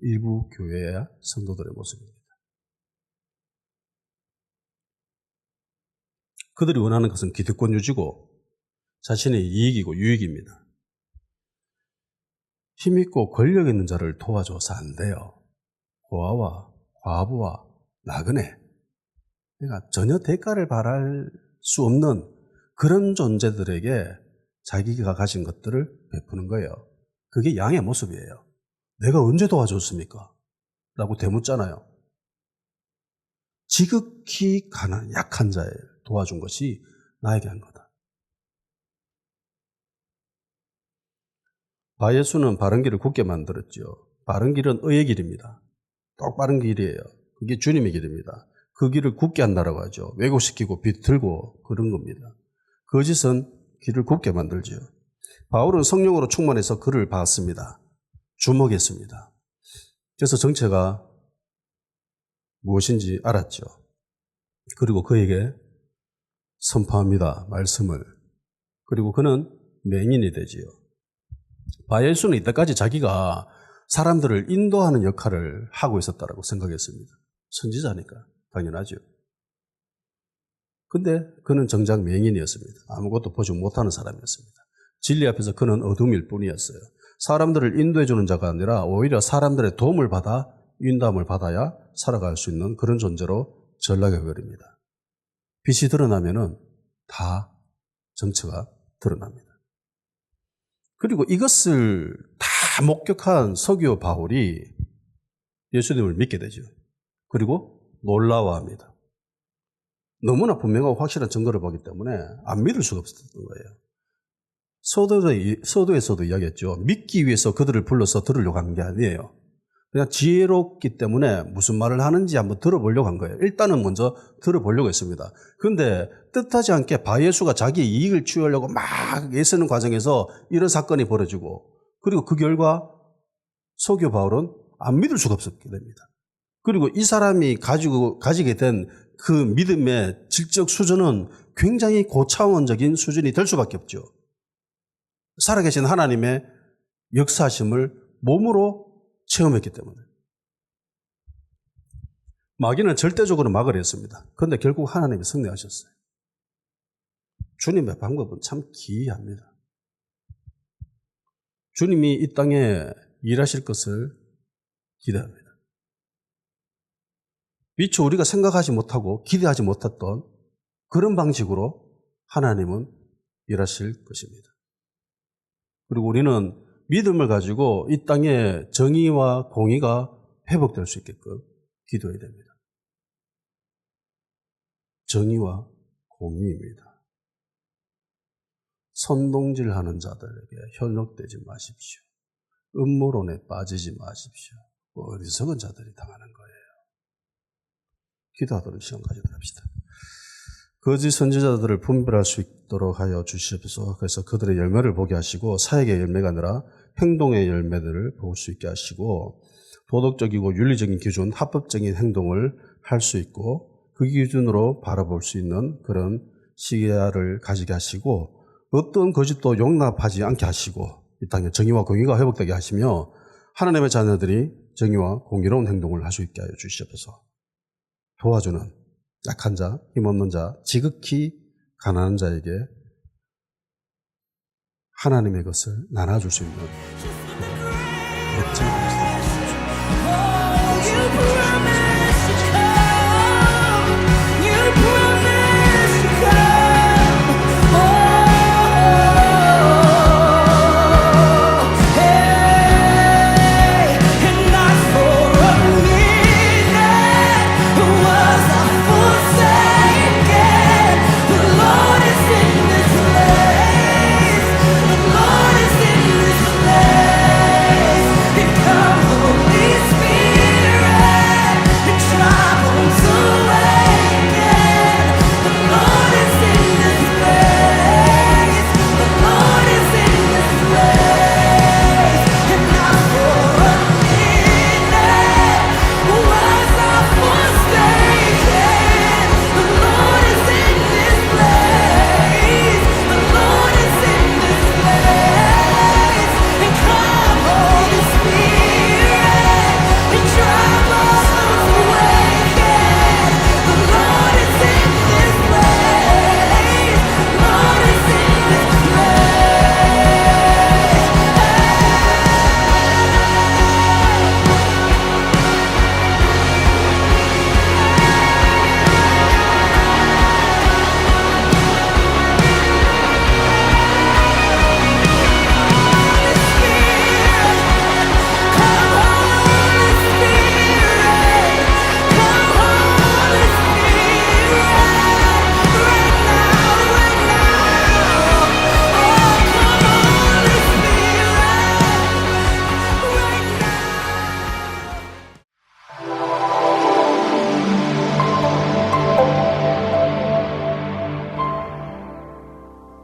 Speaker 1: 일부 교회의 성도들의 모습입니다. 그들이 원하는 것은 기득권 유지고 자신의 이익이고 유익입니다. 힘있고 권력 있는 자를 도와줘서 안 돼요. 고아와 과부와 나그네, 그러니까 전혀 대가를 바랄 수 없는 그런 존재들에게 자기가 가진 것들을 베푸는 거예요. 그게 양의 모습이에요. 내가 언제 도와줬습니까? 라고 되묻잖아요. 지극히 약한 자를 도와준 것이 나에게 한 거다. 바예수는 바른 길을 굳게 만들었죠. 바른 길은 의의 길입니다. 똑바른 길이에요. 그게 주님의 길입니다. 그 길을 굳게 한다라고 하죠. 왜곡시키고 비틀고 그런 겁니다. 거짓은 길을 굳게 만들죠. 바울은 성령으로 충만해서 그를 봤습니다. 주목했습니다. 그래서 정체가 무엇인지 알았죠. 그리고 그에게 선포합니다. 말씀을. 그리고 그는 맹인이 되지요. 바예수는 이때까지 자기가 사람들을 인도하는 역할을 하고 있었다고 생각했습니다. 선지자니까 당연하죠. 근데 그는 정작 맹인이었습니다. 아무것도 보지 못하는 사람이었습니다. 진리 앞에서 그는 어둠일 뿐이었어요. 사람들을 인도해주는 자가 아니라 오히려 사람들의 도움을 받아 인도함을 받아야 살아갈 수 있는 그런 존재로 전락해버립니다. 빛이 드러나면은 다 정체가 드러납니다. 그리고 이것을 다 목격한 서기오 바울이 예수님을 믿게 되죠. 그리고 놀라워합니다. 너무나 분명하고 확실한 증거를 보기 때문에 안 믿을 수가 없었던 거예요. 서도에서도 이야기했죠. 믿기 위해서 그들을 불러서 들으려고 한 게 아니에요. 그냥 지혜롭기 때문에 무슨 말을 하는지 한번 들어보려고 한 거예요. 일단은 먼저 들어보려고 했습니다. 그런데 뜻하지 않게 바예수가 자기의 이익을 취하려고 막 애쓰는 과정에서 이런 사건이 벌어지고, 그리고 그 결과 서기오 바울은 안 믿을 수가 없었게 됩니다. 그리고 이 사람이 가지게 된 그 믿음의 질적 수준은 굉장히 고차원적인 수준이 될 수밖에 없죠. 살아계신 하나님의 역사하심을 몸으로 체험했기 때문에. 마귀는 절대적으로 막으려 했습니다. 그런데 결국 하나님이 승리하셨어요. 주님의 방법은 참 기이합니다. 주님이 이 땅에 일하실 것을 기대합니다. 미처 우리가 생각하지 못하고 기대하지 못했던 그런 방식으로 하나님은 일하실 것입니다. 그리고 우리는 믿음을 가지고 이 땅에 정의와 공의가 회복될 수 있게끔 기도해야 됩니다. 정의와 공의입니다. 선동질하는 자들에게 현혹되지 마십시오. 음모론에 빠지지 마십시오. 어리석은 자들이 당하는 거예요. 기도하도록 시간 가지도록 합시다. 거짓 선지자들을 분별할 수 있도록 하여 주시옵소서. 그래서 그들의 열매를 보게 하시고 사역의 열매가 아니라 행동의 열매들을 볼 수 있게 하시고 도덕적이고 윤리적인 기준, 합법적인 행동을 할 수 있고 그 기준으로 바라볼 수 있는 그런 시야를 가지게 하시고 어떤 거짓도 용납하지 않게 하시고 이 땅에 정의와 공의가 회복되게 하시며 하나님의 자녀들이 정의와 공의로운 행동을 할 수 있게 하여 주시옵소서. 도와주는 약한 자, 힘없는 자, 지극히 가난한 자에게 하나님의 것을 나눠줄 수 있는 멋진 모습을 주십시오.